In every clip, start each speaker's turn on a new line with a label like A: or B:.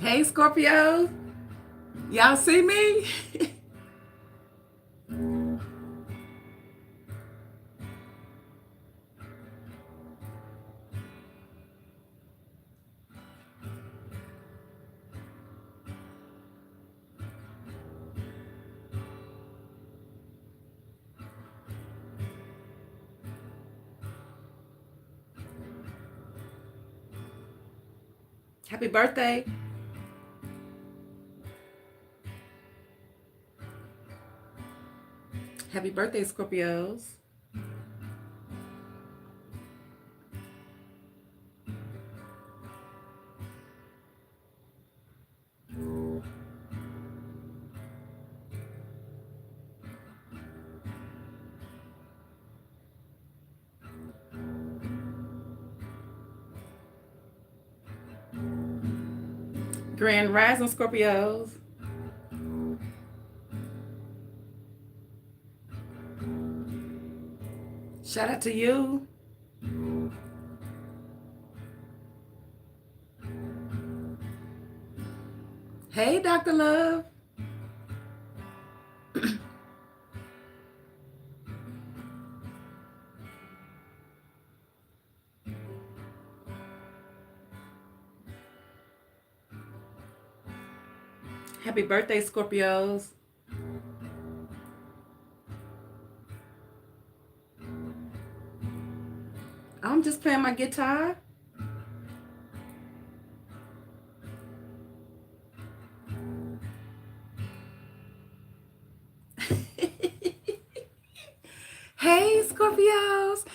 A: Hey, Scorpio. Y'all see me? Happy birthday. Happy birthday, Scorpios. Grand Rising, Scorpios. Shout out to you. Hey, Dr. Love. Happy birthday, Scorpios. I'm just playing my guitar. Hey, Scorpios.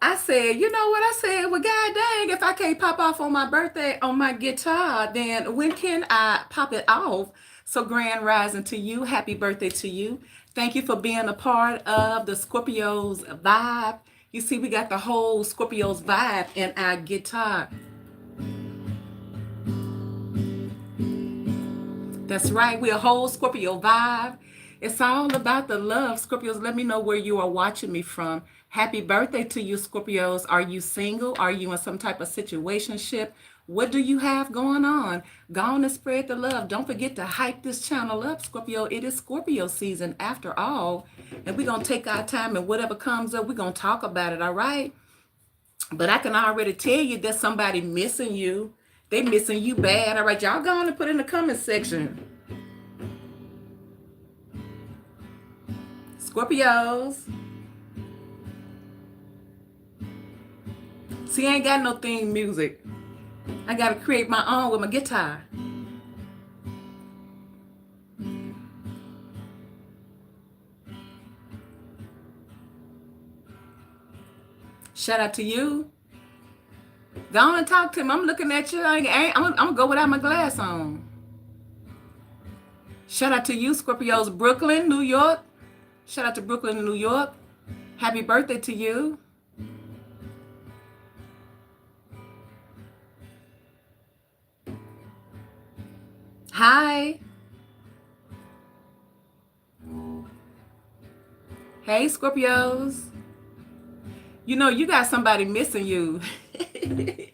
A: I said, you know what I said? Well, god dang, if I can't pop off on my birthday on my guitar, then when can I pop it off? So, grand rising to you. Happy birthday to you. Thank you for being a part of the Scorpios vibe. You see, we got the whole Scorpios vibe in our guitar. That's right. We're a whole Scorpio vibe. It's all about the love. Scorpios, let me know where you are watching me from. Happy birthday to you, Scorpios. Are you single? Are you in some type of situationship? What do you have going on? Go on and spread the love. Don't forget to hype this channel up, Scorpio. It is Scorpio season after all. And we're going to take our time, and whatever comes up, we're going to talk about it, all right? But I can already tell you that somebody missing you. They missing you bad. All right, y'all go on and put in the comment section. Scorpios. See, I ain't got no theme music. I got to create my own with my guitar. Shout out to you. Go on and talk to him. I'm looking at you. I'm going to go without my glass on. Shout out to you, Scorpios. Brooklyn, New York. Shout out to Brooklyn, New York. Happy birthday to you. Hi. Hey, Scorpios. You got somebody missing you. I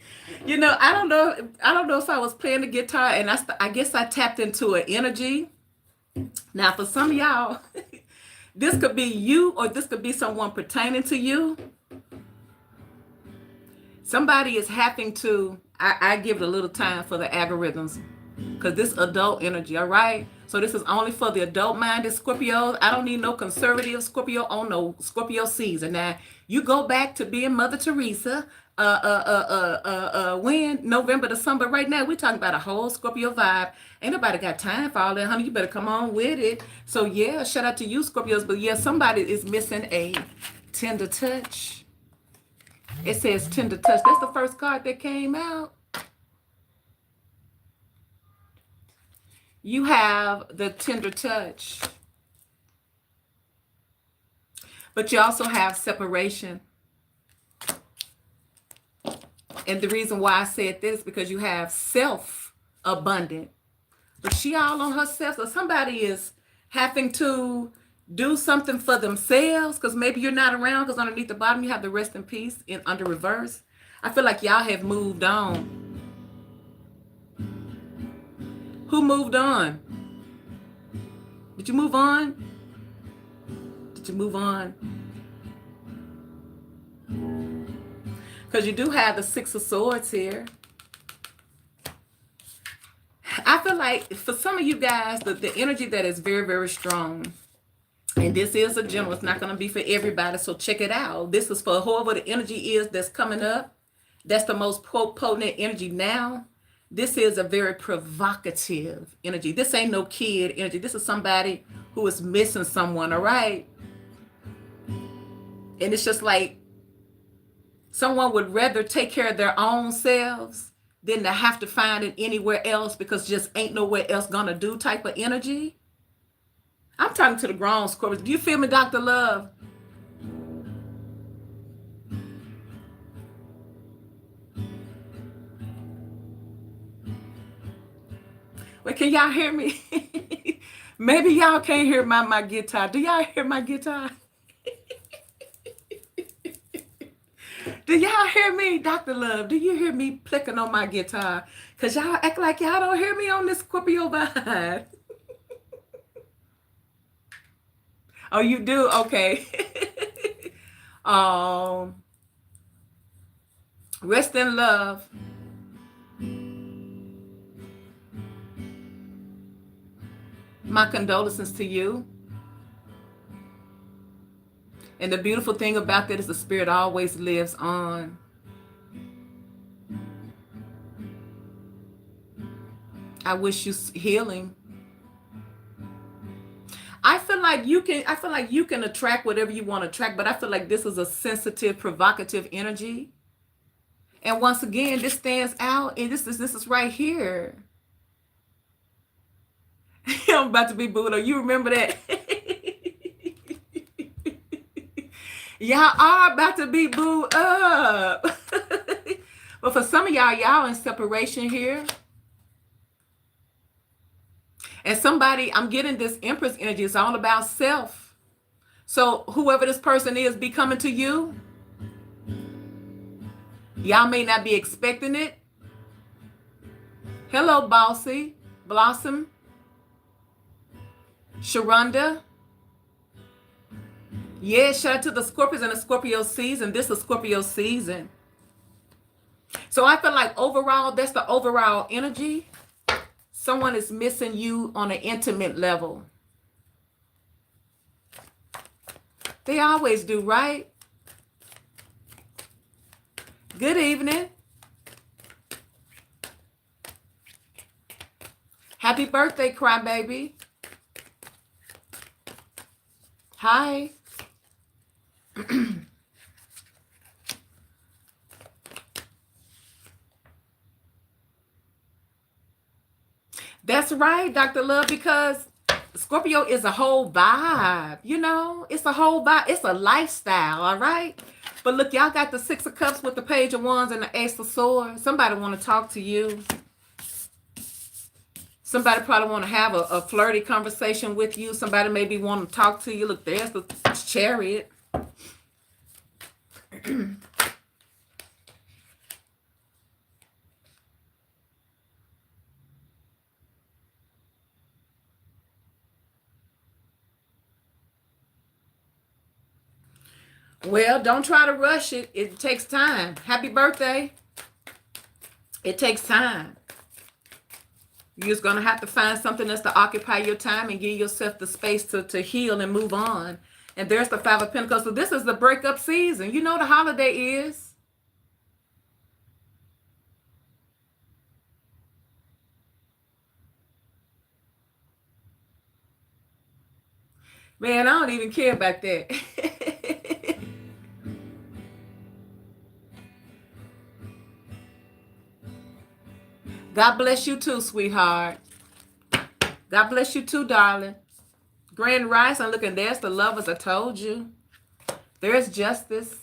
A: don't know if I was playing the guitar and I guess I tapped into an energy. Now, for some of y'all, this could be you or this could be someone pertaining to you. Somebody is having to, I give it a little time for the algorithms because this adult energy, all right? So this is only for the adult-minded Scorpios. I don't need no conservative Scorpio on no Scorpio season. Now, you go back to being Mother Teresa, when November, December. Right now, we're talking about a whole Scorpio vibe. Ain't nobody got time for all that, honey. You better come on with it. So yeah, shout out to you, Scorpios. But yeah, somebody is missing a tender touch. It says tender touch. That's the first card that came out. You have the tender touch. But you also have separation. And the reason why I said this is because you have self-abundant. But she all on herself. So somebody is having to do something for themselves because maybe you're not around because underneath the bottom you have the rest in peace in under reverse. I feel like y'all have moved on. Who moved on? Did you move on? Did you move on? Because you do have the Six of Swords here. I feel like for some of you guys, the energy that is very, very strong. And this is a general. It's not going to be for everybody. So check it out. This is for whoever the energy is that's coming up. That's the most potent energy now. This is a very provocative energy. This ain't no kid energy. This is somebody who is missing someone, all right? And it's just like someone would rather take care of their own selves than to have to find it anywhere else because just ain't nowhere else gonna do type of energy. I'm talking to the grown Scorpios. Do you feel me, Dr. Love? Wait, can y'all hear me? Maybe y'all can't hear my guitar. Do y'all hear my guitar? Do y'all hear me, Dr. Love? Do you hear me clicking on my guitar? Because y'all act like y'all don't hear me on this Scorpio vibe. Oh, you do? Okay. Rest in love. My condolences to you. And the beautiful thing about that is the spirit always lives on. I wish you healing. I feel like you can attract whatever you want to attract, but I feel like this is a sensitive, provocative energy. And once again, this stands out, and this is right here. I'm about to be Buddha. You remember that? Y'all are about to be booed up. But for some of y'all in separation here. And somebody, I'm getting this Empress energy. It's all about self. So whoever this person is be coming to you. Y'all may not be expecting it. Hello, Bossy, Blossom, Sharonda. Yeah, shout out to the Scorpios and the Scorpio season. This is Scorpio season. So I feel like overall, that's the overall energy. Someone is missing you on an intimate level. They always do, right? Good evening. Happy birthday, crybaby. Hi. That's right, Dr. Love, because Scorpio is a whole vibe, you know? It's a whole vibe. It's a lifestyle, all right? But look, y'all got the Six of Cups with the Page of Wands and the Ace of Swords. Somebody want to talk to you. Somebody probably want to have a flirty conversation with you. Somebody maybe want to talk to you. Look, there's the Chariot. Well, don't try to rush it. It takes time. Happy birthday. It takes time. You're just going to have to find something that's to occupy your time and give yourself the space to heal and move on. And there's the Five of Pentacles. So this is the breakup season. You know the holiday is. Man, I don't even care about that. God bless you too, sweetheart. God bless you too, darling. Grand Rise, I'm looking, there's the Lovers, I told you. There's Justice.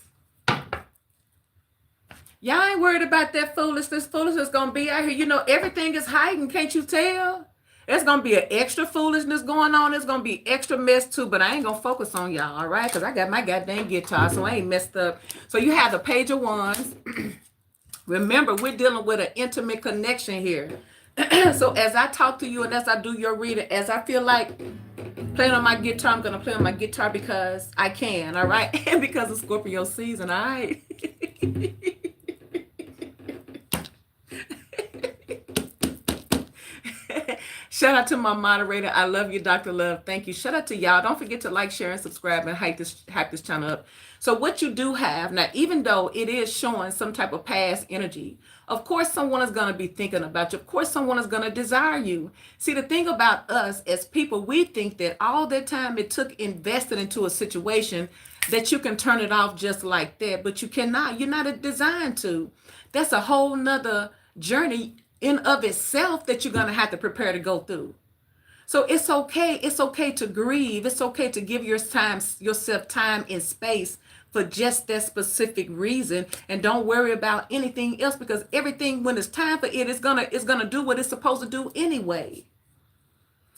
A: Y'all ain't worried about that foolishness. Foolishness going to be out here. You know, everything is hiding. Can't you tell? There's going to be an extra foolishness going on. There's going to be extra mess too, but I ain't going to focus on y'all, all right? Because I got my goddamn guitar, so I ain't messed up. So you have the Page of Wands. Remember, we're dealing with an intimate connection here. So as I talk to you and as I do your reading, as I feel like playing on my guitar, I'm going to play on my guitar because I can, all right? And because of Scorpio season, all right? Shout out to my moderator. I love you, Dr. Love. Thank you. Shout out to y'all. Don't forget to like, share, and subscribe and hype this channel up. So what you do have, now, even though it is showing some type of past energy, of course, someone is going to be thinking about you. Of course, someone is going to desire you. See, the thing about us as people, we think that all that time it took invested into a situation that you can turn it off just like that, but you cannot. You're not designed to. That's a whole nother journey in of itself that you're going to have to prepare to go through. So it's okay. It's okay to grieve. It's okay to give yourself time and space for just that specific reason, and don't worry about anything else, because everything, when it's time for it, it's gonna do what it's supposed to do anyway.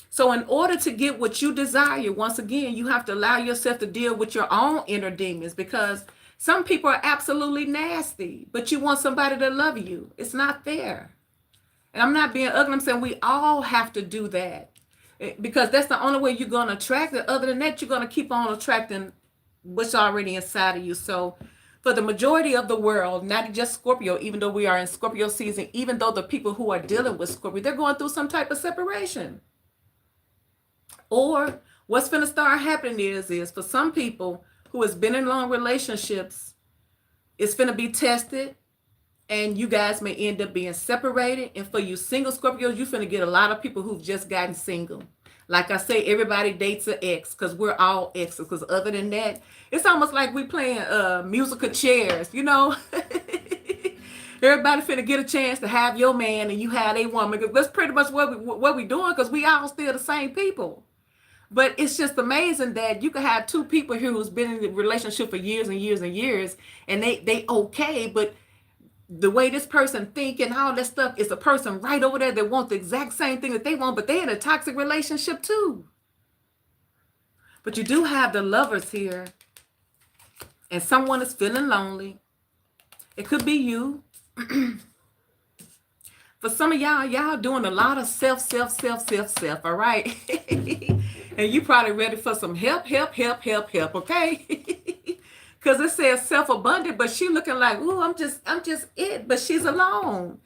A: So in order to get what you desire, once again, you have to allow yourself to deal with your own inner demons, because some people are absolutely nasty, but you want somebody to love you. It's not fair. And I'm not being ugly. I'm saying we all have to do that, because that's the only way you're going to attract it. Other than that, you're going to keep on attracting what's already inside of you. So for the majority of the world, not just Scorpio, even though we are in Scorpio season, even though the people who are dealing with Scorpio, they're going through some type of separation. Or what's going to start happening is for some people who has been in long relationships, it's going to be tested, and you guys may end up being separated. And for you single Scorpios, you're finna get a lot of people who've just gotten single. Like I say, everybody dates an ex, because we're all exes. Because other than that, it's almost like we playing musical chairs, you know? Everybody finna get a chance to have your man and you have a woman. Because that's pretty much what we doing, because we all still the same people. But it's just amazing that you can have two people here who's been in a relationship for years and years and years, and they okay, but the way this person think and all that stuff is a person right over there that wants the exact same thing that they want, but they're in a toxic relationship too. But you do have the lovers here, and someone is feeling lonely. It could be you. For some of y'all doing a lot of self, all right? And you probably ready for some help, okay? Because it says self-abundant, but she looking like, ooh, I'm just it, but she's alone.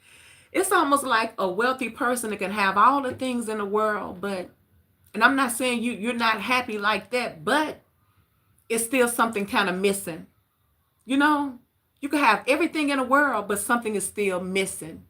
A: It's almost like a wealthy person that can have all the things in the world, but, and I'm not saying you're not happy like that, but it's still something kind of missing. You know, you can have everything in the world, but something is still missing.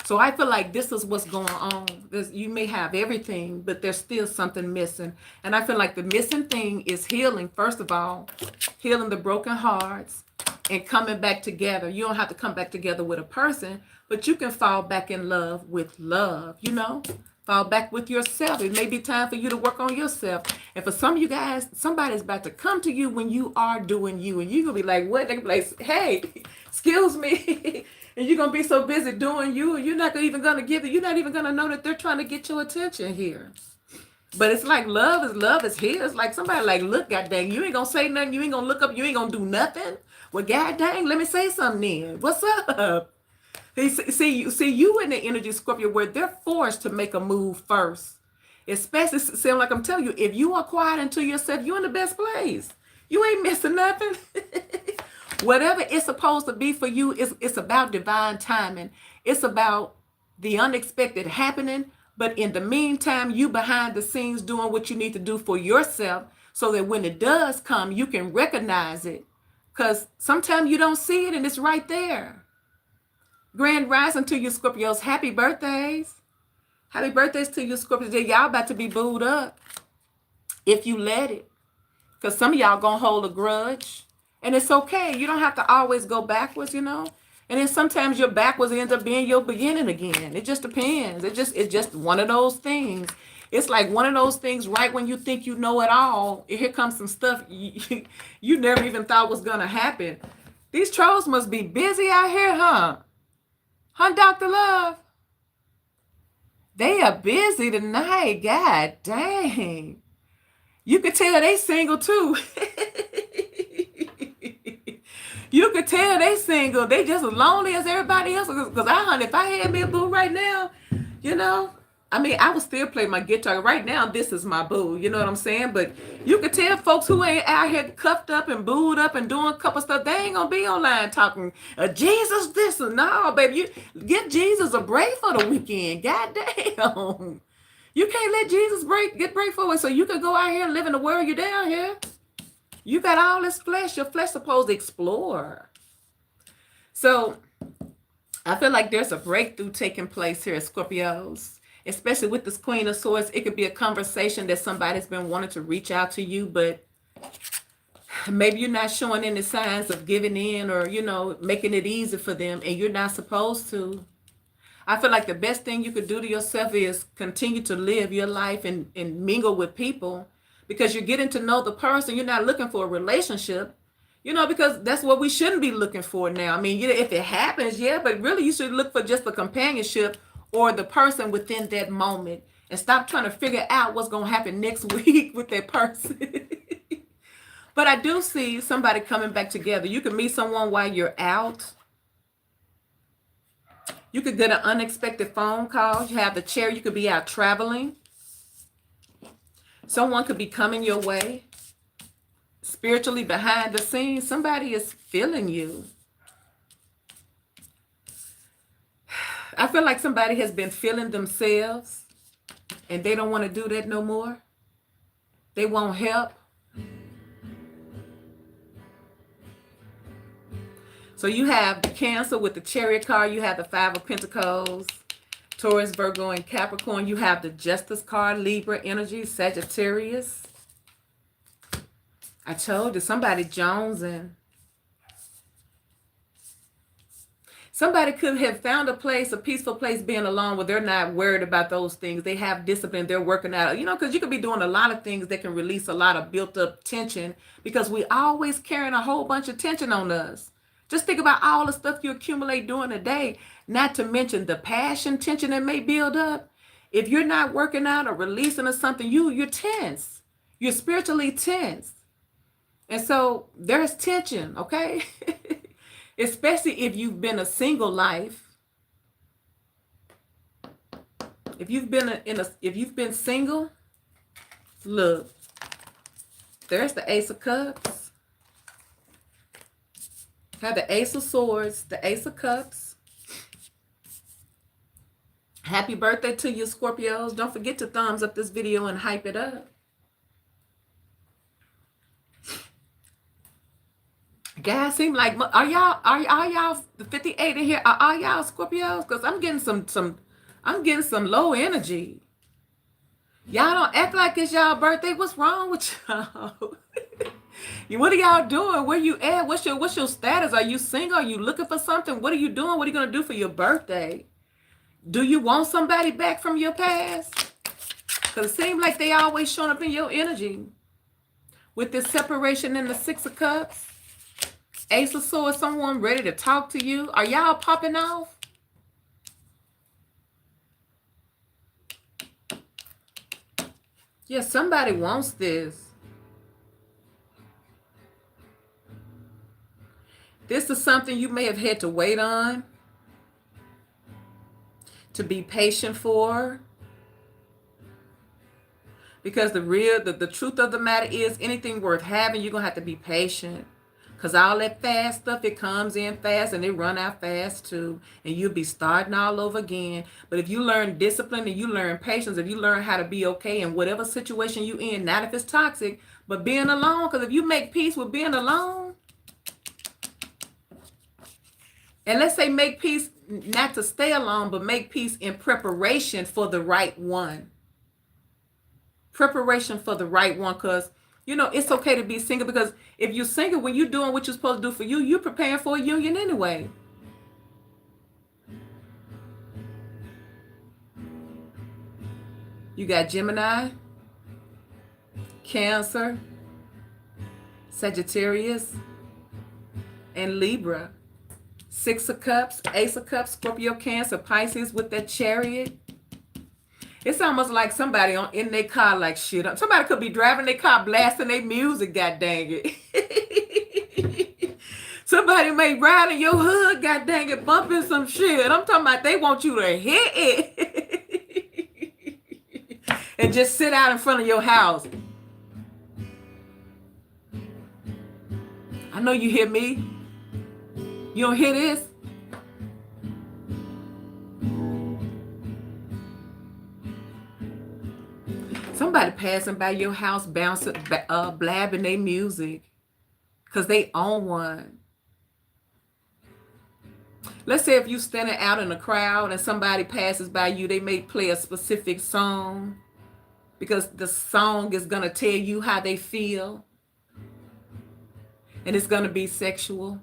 A: So I feel like this is what's going on. You may have everything, but there's still something missing. And I feel like the missing thing is healing, first of all, healing the broken hearts and coming back together. You don't have to come back together with a person, but you can fall back in love with love, you know? Fall back with yourself. It may be time for you to work on yourself. And for some of you guys, somebody's about to come to you when you are doing you. And you're going to be like, what? They're going to be like, hey, excuse me. And you're going to be so busy doing you, and you're not even going to give it. You're not even going to know that they're trying to get your attention here. But it's like love is here. It's like somebody like, look, God dang, you ain't going to say nothing. You ain't going to look up. You ain't going to do nothing. Well, God dang, let me say something then. What's up? See you in the energy, Scorpio, where they're forced to make a move first. Especially, sound like I'm telling you, if you are quiet unto yourself, you're in the best place. You ain't missing nothing. Whatever it's supposed to be for you, it's about divine timing. It's about the unexpected happening. But in the meantime, you behind the scenes doing what you need to do for yourself, so that when it does come, you can recognize it. Because sometimes you don't see it, and it's right there. Grand rising to you, Scorpios. Happy birthdays. Happy birthdays to you, Scorpios. Y'all about to be booed up if you let it. Because some of y'all going to hold a grudge. And it's okay. You don't have to always go backwards, you know. And then sometimes your backwards ends up being your beginning again. It just depends. It's just one of those things. It's like one of those things right when you think you know it all. Here comes some stuff you never even thought was going to happen. These trolls must be busy out here, huh? Huh, Dr. Love? They are busy tonight. God dang. You could tell they single too. You could tell they single. They just as lonely as everybody else. Because if I had me a boo right now, you know. I mean, I would still play my guitar. Right now, this is my boo. You know what I'm saying? But you could tell folks who ain't out here cuffed up and booed up and doing a couple stuff, they ain't gonna be online talking Jesus this and no, baby. You give Jesus a break for the weekend. God damn. You can't let Jesus get break for it. So you can go out here and live in the world you're down here. You got all this flesh. Your flesh supposed to explore. So I feel like there's a breakthrough taking place here at Scorpios, especially with this Queen of Swords. It could be a conversation that somebody's been wanting to reach out to you, but maybe you're not showing any signs of giving in or, you know, making it easy for them, and you're not supposed to. I feel like the best thing you could do to yourself is continue to live your life and mingle with people, because you're getting to know the person. You're not looking for a relationship. You know, because that's what we shouldn't be looking for now. I mean, if it happens, yeah, but really you should look for just the companionship or the person within that moment, and stop trying to figure out what's going to happen next week with that person. But I do see somebody coming back together. You can meet someone while you're out. You could get an unexpected phone call. You have the chair. You could be out traveling. Someone could be coming your way. Spiritually behind the scenes, somebody is feeling you. I feel like somebody has been feeling themselves and they don't want to do that no more. They won't help. So you have the Cancer with the Chariot card. You have the Five of Pentacles, Taurus, Virgo, and Capricorn. You have the Justice card, Libra energy, Sagittarius. I told you, somebody jonesing. Somebody could have found a place, a peaceful place being alone where they're not worried about those things. They have discipline. They're working out. You know, because you could be doing a lot of things that can release a lot of built up tension, because we always carrying a whole bunch of tension on us. Just think about all the stuff you accumulate during the day, not to mention the passion tension that may build up. If you're not working out or releasing or something, you're tense. You're spiritually tense. And so there's tension, okay? Especially if you've been a single life. If you've been single, look, there's the Ace of Cups. Have the Ace of Swords, the Ace of Cups. Happy birthday to you, Scorpios. Don't forget to thumbs up this video and hype it up. Guys, seem like, are y'all the 58 in here? Are y'all Scorpios? Because I'm getting some low energy. Y'all don't act like it's y'all birthday. What's wrong with y'all? What are y'all doing? Where you at? What's your status? Are you single? Are you looking for something? What are you doing? What are you gonna do for your birthday? Do you want somebody back from your past? Because it seems like they always showing up in your energy. With this separation in the Six of Cups. Ace of Swords, someone ready to talk to you. Are y'all popping off? Yeah, somebody wants this. This is something you may have had to wait on, to be patient for. Because the truth of the matter is, anything worth having, you're going to have to be patient. Because all that fast stuff, it comes in fast and it run out fast too. And you'll be starting all over again. But if you learn discipline and you learn patience, if you learn how to be okay in whatever situation you're in, not if it's toxic, but being alone. Because if you make peace with being alone, and let's say make peace not to stay alone, but make peace in preparation for the right one. Preparation for the right one, because you know, it's okay to be single, because if you're single, when you're doing what you're supposed to do for you, you're preparing for a union anyway. You got Gemini, Cancer, Sagittarius, and Libra. Six of Cups, Ace of Cups, Scorpio, Cancer, Pisces with that Chariot. It's almost like somebody in their car like shit. Somebody could be driving their car blasting their music, god dang it. Somebody may ride in your hood, god dang it, bumping some shit. I'm talking about they want you to hit it. and just sit out in front of your house. I know you hear me. You don't hear this? Somebody passing by your house, bouncing, blabbing their music because they own one. Let's say if you standing out in a crowd and somebody passes by you, they may play a specific song because the song is going to tell you how they feel, and it's going to be sexual.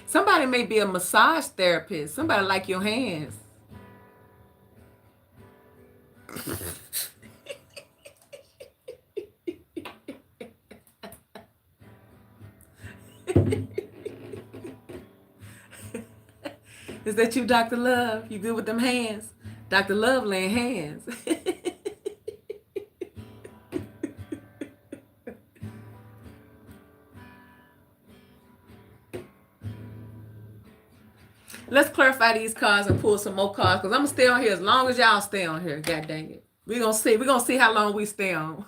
A: Somebody may be a massage therapist. Somebody like your hands. Is that you, Dr. Love? You good with them hands? Dr. Love laying hands. Let's clarify these cards and pull some more cards, because I'm gonna stay on here as long as y'all stay on here. God dang it. We're gonna see how long we stay on.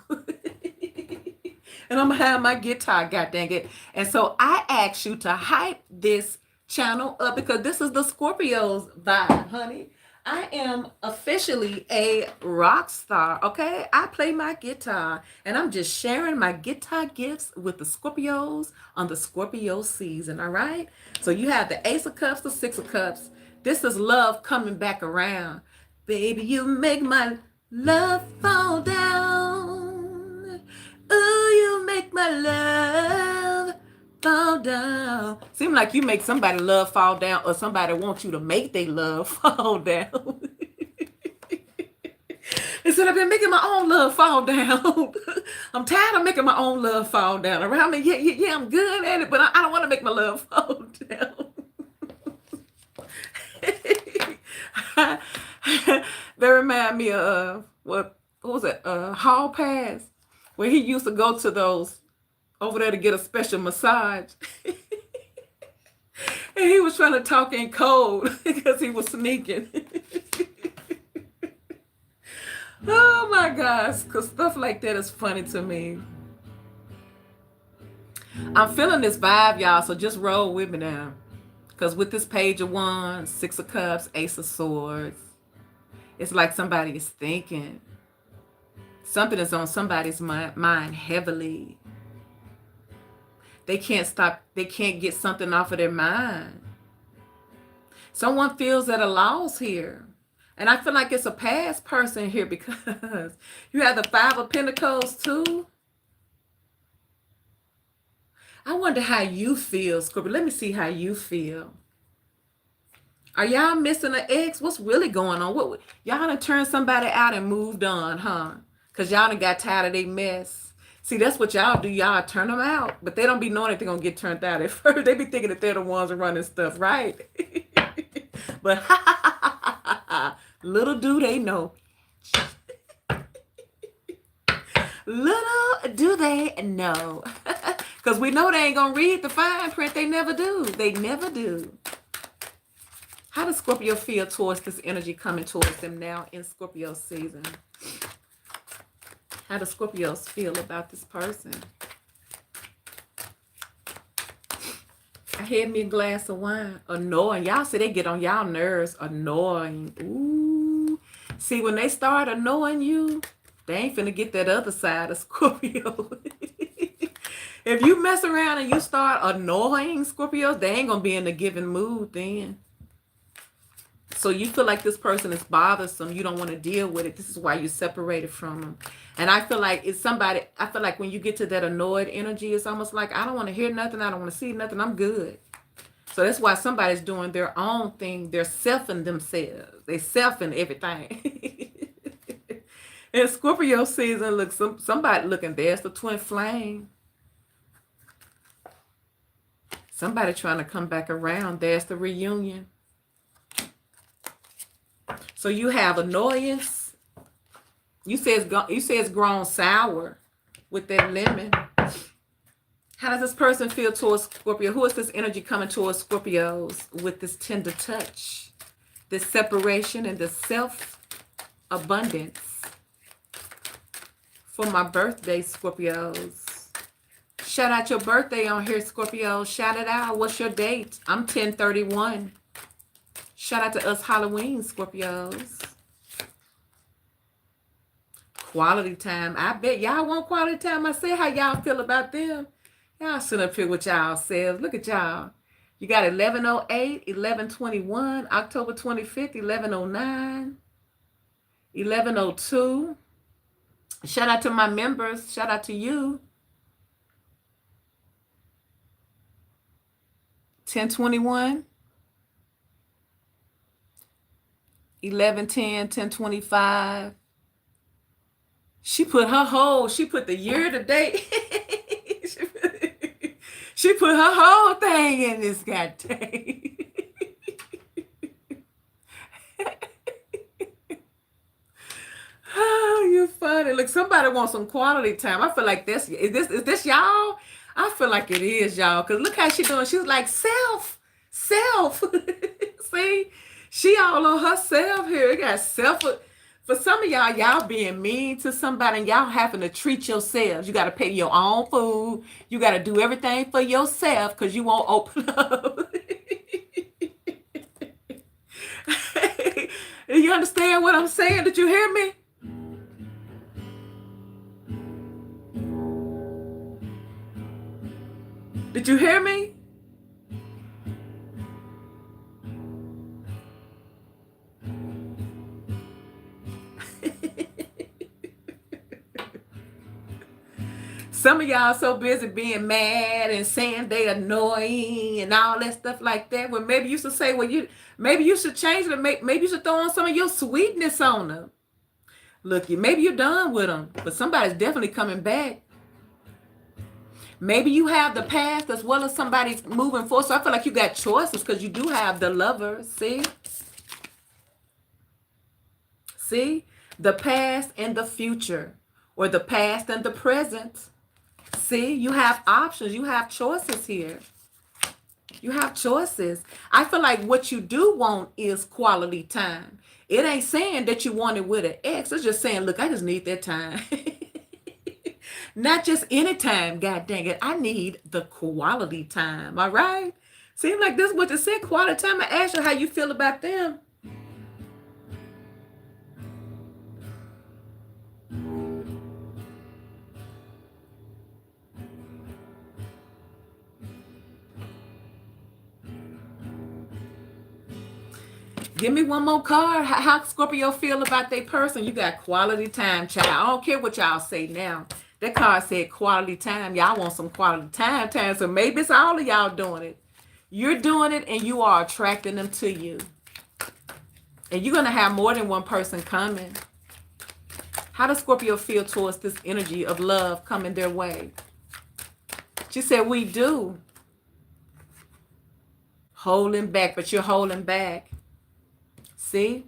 A: And I'm gonna have my guitar, god dang it. And so I asked you to hype this channel up because this is the Scorpio's vibe, honey. I am officially a rock star, okay? I play my guitar, and I'm just sharing my guitar gifts with the Scorpios on the Scorpio season, all right? So you have the Ace of Cups, the Six of Cups. This is love coming back around. Baby, you make my love fall down. Ooh, you make my love fall down. Seem like you make somebody love fall down, or somebody wants you to make their love fall down. Instead of been making my own love fall down. I'm tired of making my own love fall down around me. Yeah, I'm good at it, but I don't want to make my love fall down. That remind me of what was it? Hall Pass, where he used to go to those over there to get a special massage. And he was trying to talk in code because he was sneaking. Oh my gosh, because stuff like that is funny to me. I'm feeling this vibe, y'all, so just roll with me now. Because with this Page of Wands, Six of Cups, Ace of Swords, it's like somebody is thinking. Something is on somebody's mind heavily. They can't stop. They can't get something off of their mind. Someone feels at a loss here. And I feel like it's a past person here because you have the Five of Pentacles too. I wonder how you feel, Scorpio. Let me see how you feel. Are y'all missing an ex? What's really going on? What y'all done turned somebody out and moved on, huh? Because y'all done got tired of their mess. See, that's what y'all do. Y'all turn them out. But they don't be knowing if they're going to get turned out at first. They be thinking that they're the ones running stuff, right? But little do they know. Little do they know. Because we know they ain't going to read the fine print. They never do. They never do. How does Scorpio feel towards this energy coming towards them now in Scorpio season? How do Scorpios feel about this person? I had me a glass of wine. Annoying. Y'all say they get on y'all nerves. Annoying. Ooh. See, when they start annoying you, they ain't finna get that other side of Scorpio. If you mess around and you start annoying Scorpios, they ain't gonna be in the giving mood then. So you feel like this person is bothersome. You don't want to deal with it. This is why you separated from them. And I feel like it's somebody, I feel like when you get to that annoyed energy, it's almost like, I don't want to hear nothing. I don't want to see nothing. I'm good. So that's why somebody's doing their own thing. They're selfing themselves. They selfing everything. And Scorpio season, look, somebody looking, there's the twin flame. Somebody trying to come back around. There's the reunion. So you have annoyance. You say it's grown sour with that lemon. How does this person feel towards Scorpio? Who is this energy coming towards Scorpios with this tender touch, this separation, and this self-abundance? For my birthday, Scorpios. Shout out your birthday on here, Scorpio. Shout it out. What's your date? I'm 10/31. Shout out to us Halloween, Scorpios. Quality time. I bet y'all want quality time. I said how y'all feel about them. Y'all sit up here with y'all selves. Look at y'all. You got 11:08, 11:21, October 25th, 11:09, 11:02. Shout out to my members. Shout out to you. 10:21, 11:10, 10:25. She put the year to date. She put her whole thing in this goddamn. Oh, you're funny. Look, somebody wants some quality time. I feel like is this y'all? I feel like it is y'all. Cause look how she doing. She's like self. See, she all on herself here. It got self. For some of y'all being mean to somebody and y'all having to treat yourselves. You got to pay your own food. You got to do everything for yourself because you won't open up. You understand what I'm saying? Did you hear me? Did you hear me? Some of y'all so busy being mad and saying they annoying and all that stuff like that. Well, maybe you should say, maybe you should change it. Maybe you should throw on some of your sweetness on them. Look, maybe you're done with them, but somebody's definitely coming back. Maybe you have the past as well as somebody's moving forward. So I feel like you got choices because you do have the lover. See? The past and the future, or the past and the present. See, you have options. You have choices here. You have choices. I feel like what you do want is quality time. It ain't saying that you want it with an ex. It's just saying, look, I just need that time. Not just any time, God dang it. I need the quality time. All right? Seems like this is what you said, quality time. I asked you how you feel about them. Give me one more card. How Scorpio feel about their person? You got quality time, child. I don't care what y'all say now. That card said quality time. Y'all want some quality time. So maybe it's all of y'all doing it. You're doing it and you are attracting them to you. And you're going to have more than one person coming. How does Scorpio feel towards this energy of love coming their way? She said, we do. Holding back, but you're holding back. See?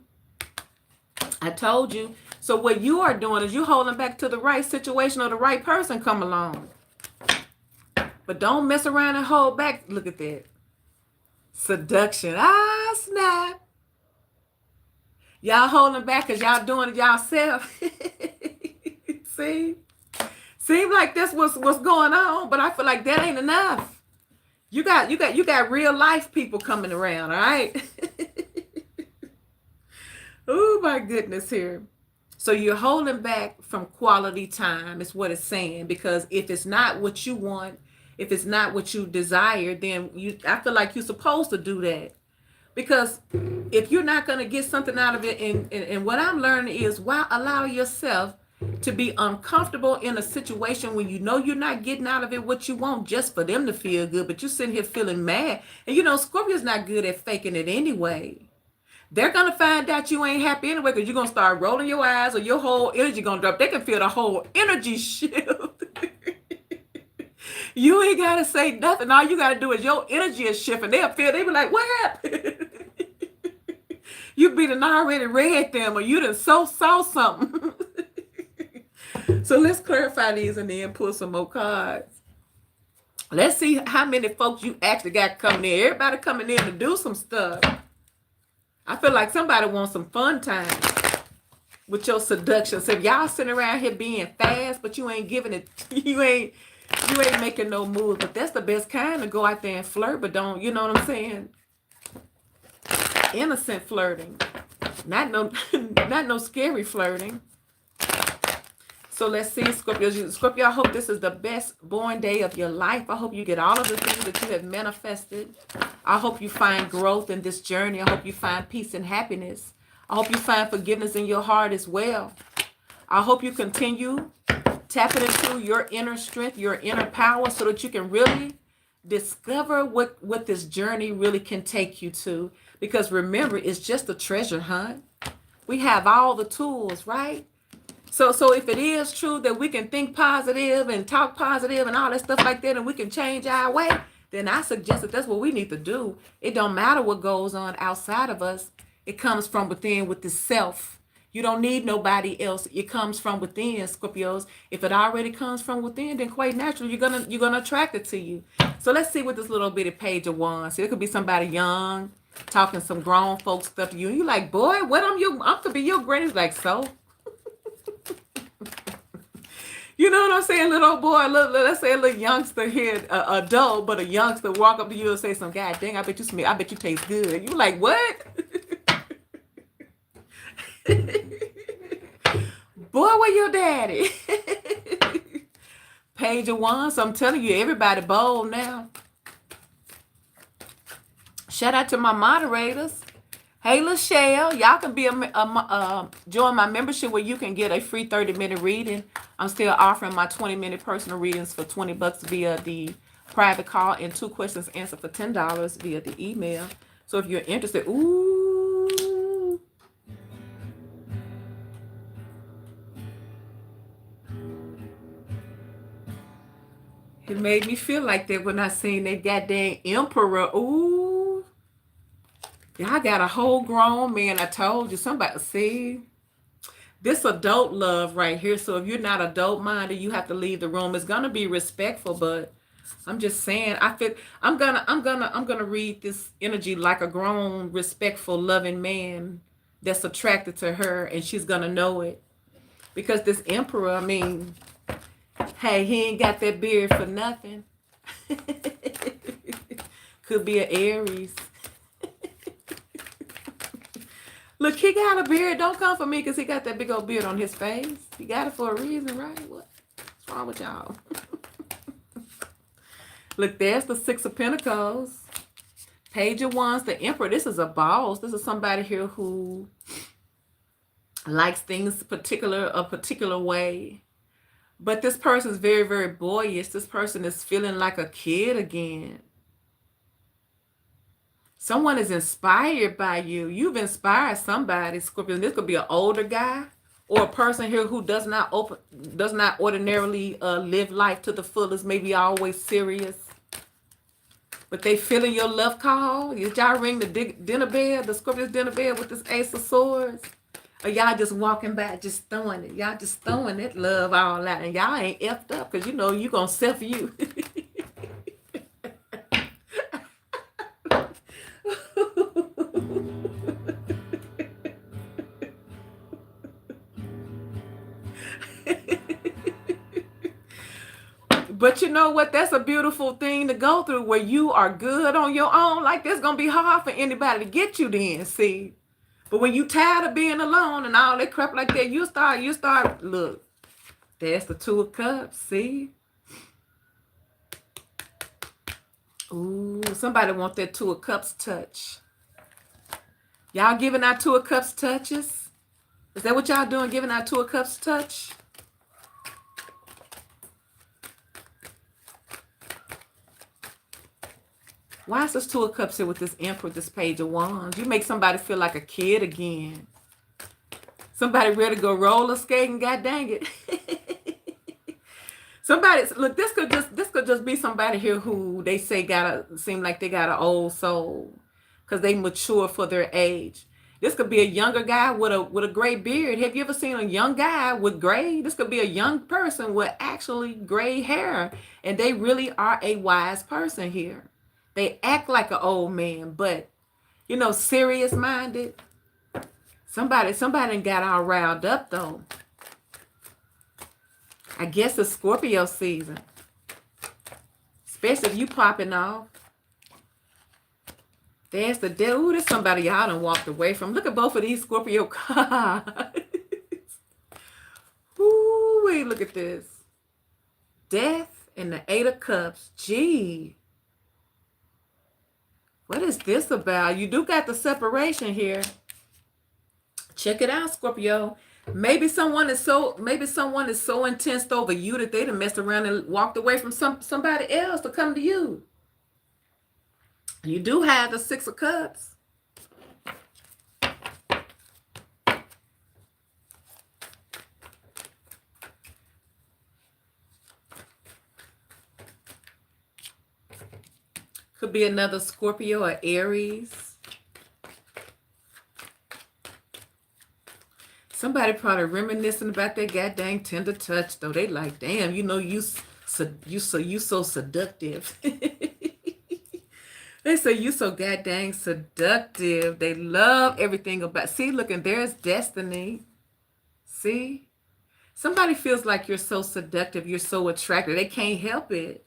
A: I told you. So what you are doing is you're holding back till the right situation or the right person come along. But don't mess around and hold back. Look at that. Seduction. Ah, snap. Y'all holding back because y'all doing it yourself. See? Seems like that's what's going on, but I feel like that ain't enough. You got real life people coming around, all right? Oh my goodness here. So you're holding back from quality time is what it's saying, because if it's not what you want, if it's not what you desire, then I feel like you're supposed to do that. Because if you're not going to get something out of it, and what I'm learning is, why allow yourself to be uncomfortable in a situation when you know you're not getting out of it what you want just for them to feel good, but you're sitting here feeling mad. And you know, Scorpio's not good at faking it anyway. They're going to find out you ain't happy anyway, because you're going to start rolling your eyes or your whole energy going to drop. They can feel the whole energy shift. You ain't got to say nothing. All you got to do is your energy is shifting. They'll be like, what happened? You be done already read them, or you done saw something. So let's clarify these and then pull some more cards. Let's see how many folks you actually got coming in. Everybody coming in to do some stuff. I feel like somebody wants some fun time with your seduction. So if y'all sitting around here being fast, but you ain't giving it, you ain't making no moves. But that's the best kind to go out there and flirt, but don't, you know what I'm saying? Innocent flirting. Not no not no scary flirting. So let's see, Scorpio. Scorpio, I hope this is the best born day of your life. I hope you get all of the things that you have manifested. I hope you find growth in this journey. I hope you find peace and happiness. I hope you find forgiveness in your heart as well. I hope you continue tapping into your inner strength, your inner power, so that you can really discover what this journey really can take you to. Because remember, it's just a treasure hunt. We have all the tools, right? So if it is true that we can think positive and talk positive and all that stuff like that, and we can change our way, then I suggest that that's what we need to do. It don't matter what goes on outside of us. It comes from within with the self. You don't need nobody else. It comes from within, Scorpios. If it already comes from within, then quite naturally you're gonna attract it to you. So let's see what this little bitty page of wands. So it could be somebody young talking some grown folk stuff to you. And you like, boy, what I'm to be your granny. Like, so. You know what I'm saying? Little old boy, let's say a little youngster here, adult, but a youngster walk up to you and say some, God dang, I bet you smell, I bet you taste good. You like, what? Boy, where your daddy? Page of wands. So I'm telling you, everybody bold now. Shout out to my moderators. Hey, Lachelle, y'all can be join my membership where you can get a free 30-minute reading. I'm still offering my 20-minute personal readings for $20 via the private call and 2 questions answered for $10 via the email. So if you're interested, ooh. It made me feel like that when I seen that goddamn emperor. Ooh. Y'all got a whole grown man. I told you, somebody, see, this adult love right here. So if you're not adult minded, you have to leave the room. It's gonna be respectful, but I'm just saying, I'm gonna read this energy like a grown, respectful, loving man that's attracted to her, and she's gonna know it. Because this emperor, I mean, hey, he ain't got that beard for nothing. Could be an Aries. Look, he got a beard. Don't come for me because he got that big old beard on his face. He got it for a reason, right? What's wrong with y'all? Look, there's the 6 of Pentacles. Page of Wands, the Emperor. This is a boss. This is somebody here who likes things a particular way. But this person is very, very boyish. This person is feeling like a kid again. Someone is inspired by you. You've inspired somebody, Scorpio. This could be an older guy or a person here who does not ordinarily live life to the fullest, maybe always serious. But they feeling your love call. Did y'all ring the dinner bell, the Scorpio's dinner bell with this Ace of Swords? Or y'all just walking back, just throwing it. Y'all just throwing it love all out. And y'all ain't effed up because you know you going to self you. But you know what? That's a beautiful thing to go through where you are good on your own. Like, that's going to be hard for anybody to get you then, see? But when you tired of being alone and all that crap like that, you start, look, there's the 2 of Cups, see? Ooh, somebody want that 2 of Cups touch. Y'all giving out 2 of Cups touches? Is that what y'all doing, giving out 2 of Cups touch? Why is this 2 of Cups here with this Emperor, this Page of Wands? You make somebody feel like a kid again. Somebody ready to go roller skating, god dang it. Somebody, look, this could just be somebody here who they say seem like they got an old soul because they mature for their age. This could be a younger guy with a gray beard. Have you ever seen a young guy with gray? This could be a young person with actually gray hair, and they really are a wise person here. They act like an old man, but you know, serious minded. Somebody got all riled up though. I guess it's Scorpio season, especially if you popping off. There's the deal. Ooh, there's somebody y'all done walked away from. Look at both of these Scorpio cards. Ooh, wait, look at this. Death and the Eight of Cups. Gee. What is this about? You do got the separation here. Check it out, Scorpio. Maybe someone is so intense over you that they done messed around and walked away from somebody else to come to you. You do have the Six of Cups. Could be another Scorpio or Aries. Somebody probably reminiscing about that goddamn tender touch, though. They like, damn, you know, you so seductive. They say you so goddamn seductive. They love everything about. See, look, and there's destiny. See, somebody feels like you're so seductive. You're so attractive. They can't help it.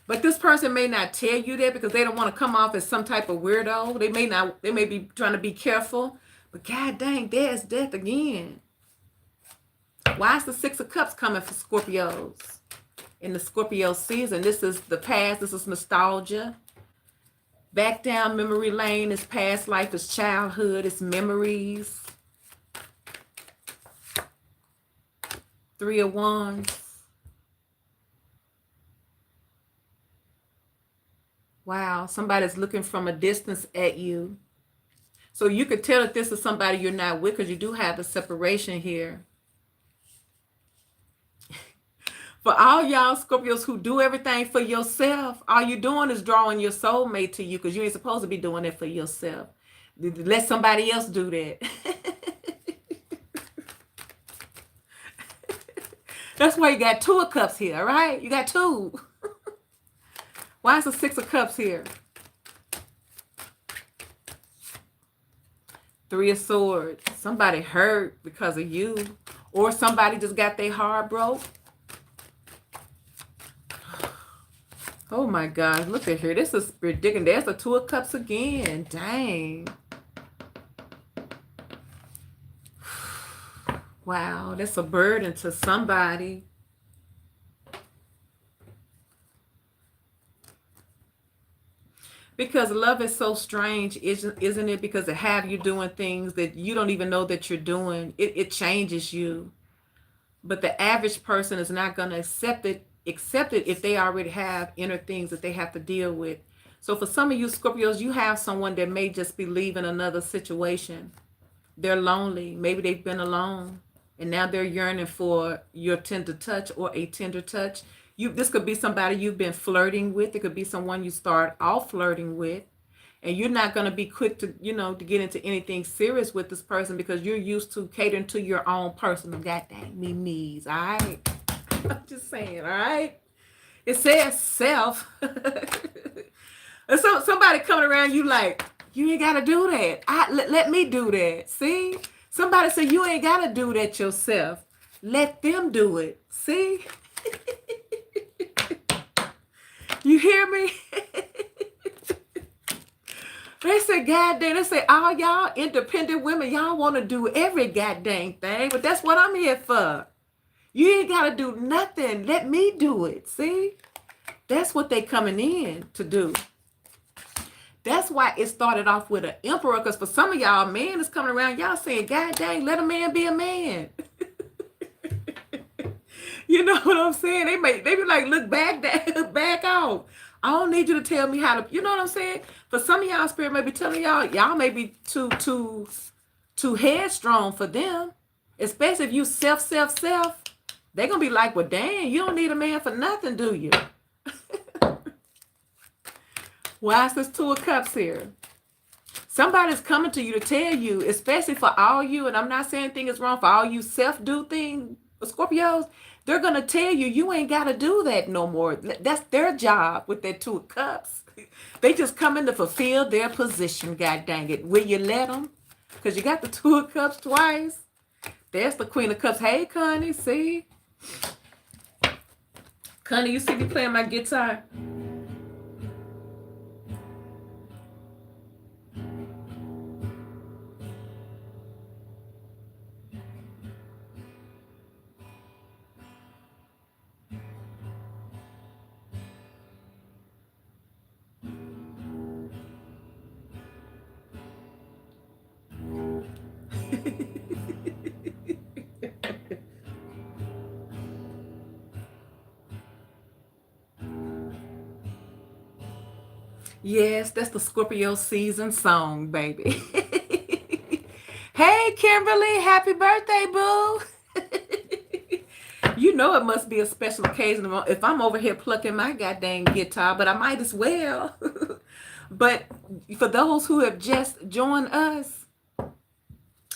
A: But this person may not tell you that because they don't want to come off as some type of weirdo. They may not. They may be trying to be careful. But god dang, there's death again. Why is the Six of Cups coming for Scorpios? In the Scorpio season, this is the past. This is nostalgia. Back down memory lane is past life, is childhood, it's memories. Three of Wands. Wow, somebody's looking from a distance at you. So you could tell that this is somebody you're not with because you do have the separation here. For all y'all Scorpios who do everything for yourself, all you're doing is drawing your soulmate to you because you ain't supposed to be doing it for yourself. Let somebody else do that. That's why you got Two of Cups here, right? You got two. Why is the Six of Cups here? Three of Swords. Somebody hurt because of you. Or somebody just got their heart broke. Oh my God, look at here. This is ridiculous. There's the Two of Cups again. Dang. Wow, that's a burden to somebody. Because love is so strange, isn't it? Because it have you doing things that you don't even know that you're doing. It changes you. But the average person is not going to accept it if they already have inner things that they have to deal with. So for some of you Scorpios, you have someone that may just be leaving another situation. They're lonely. Maybe they've been alone. And now they're yearning for your tender touch or a tender touch. This could be somebody you've been flirting with. It could be someone you start off flirting with. And you're not going to be quick to, to get into anything serious with this person because you're used to catering to your own personal goddamn needs. All right? I'm just saying, all right? It says self. And so somebody coming around you like, you ain't got to do that. Let me do that. See? Somebody say you ain't got to do that yourself. Let them do it. See? You hear me? They say, God dang, they say, all y'all independent women, y'all want to do every goddamn thing, but that's what I'm here for. You ain't got to do nothing. Let me do it. See? That's what they coming in to do. That's why it started off with an emperor, because for some of y'all, man is coming around, y'all saying, God dang, let a man be a man. You know what I'm saying? They be like, look back off. I don't need you to tell me how to, you know what I'm saying? For some of y'all, spirit may be telling y'all may be too headstrong for them. Especially if you self. They're going to be like, well, dang, you don't need a man for nothing, do you? Why is this Two of Cups here? Somebody's coming to you to tell you, especially for all you, and I'm not saying anything is wrong for all you self-do thing, Scorpios, they're going to tell you, you ain't got to do that no more. That's their job with that Two of Cups. They just come in to fulfill their position, god dang it. Will you let them? Because you got the Two of Cups twice. There's the Queen of Cups. Hey, Connie, see? Connie, you see me playing my guitar? Yes, that's the Scorpio season song, baby. Hey, Kimberly, happy birthday, boo. You know it must be a special occasion if I'm over here plucking my goddamn guitar, but I might as well. But for those who have just joined us,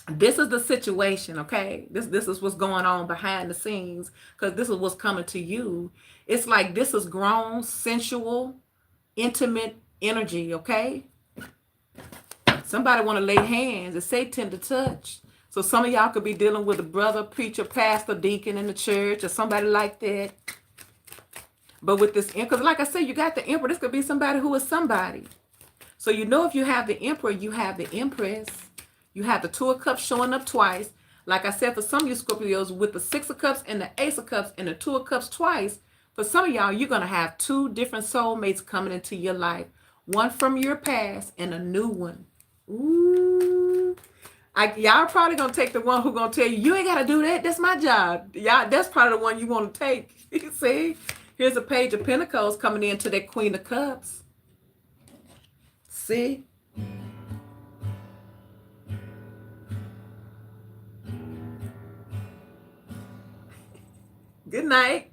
A: this is the situation, okay? This is what's going on behind the scenes, because this is what's coming to you. It's like this is grown, sensual, intimate energy, okay? Somebody want to lay hands and say tender touch. So some of y'all could be dealing with a brother, preacher, pastor, deacon in the church, or somebody like that. But with this, because like I said, you got the emperor. This could be somebody who is somebody. So you know if you have the emperor, you have the empress. You have the Two of Cups showing up twice. Like I said, for some of you Scorpios, with the Six of Cups and the Ace of Cups and the Two of Cups twice, for some of y'all, you're going to have two different soulmates coming into your life. One from your past and a new one. Ooh. Y'all probably going to take the one who's going to tell you, you ain't got to do that. That's my job. Y'all, that's probably the one you want to take. See? Here's a Page of Pentacles coming into that Queen of Cups. See? Good night.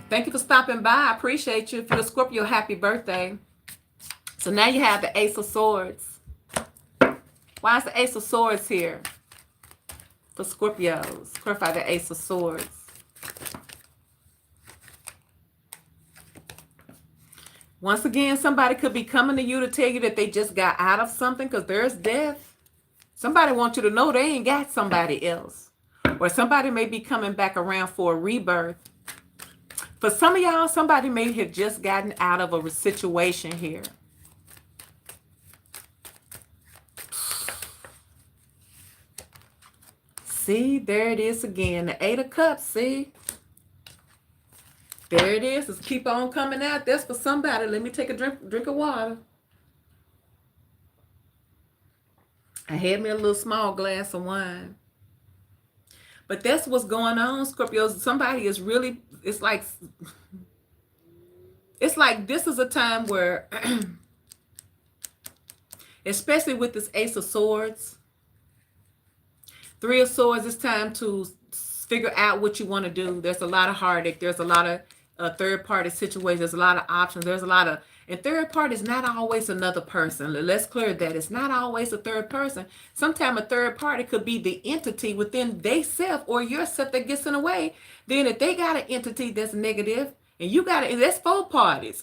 A: Thank you for stopping by. I appreciate you. If you're a Scorpio, happy birthday. So now you have the Ace of Swords. Why is the Ace of Swords here? For Scorpios. Clarify the Ace of Swords. Once again, somebody could be coming to you to tell you that they just got out of something, because there's death. Somebody wants you to know they ain't got somebody else. Or somebody may be coming back around for a rebirth. For some of y'all, somebody may have just gotten out of a situation here. See, there it is again. The Eight of Cups, see? There it is. Let's keep on coming out. That's for somebody. Let me take a drink of water. I had me a little small glass of wine. But that's what's going on, Scorpios. Somebody is really, it's like this is a time where, especially with this Ace of Swords, Three of Swords, it's time to figure out what you want to do. There's a lot of heartache. There's a lot of third-party situations. There's a lot of options. There's a lot of, and third party is not always another person. Let's clear that. It's not always a third person. Sometimes a third party could be the entity within they self or yourself that gets in the way. Then if they got an entity that's negative and you got it, that's four parties.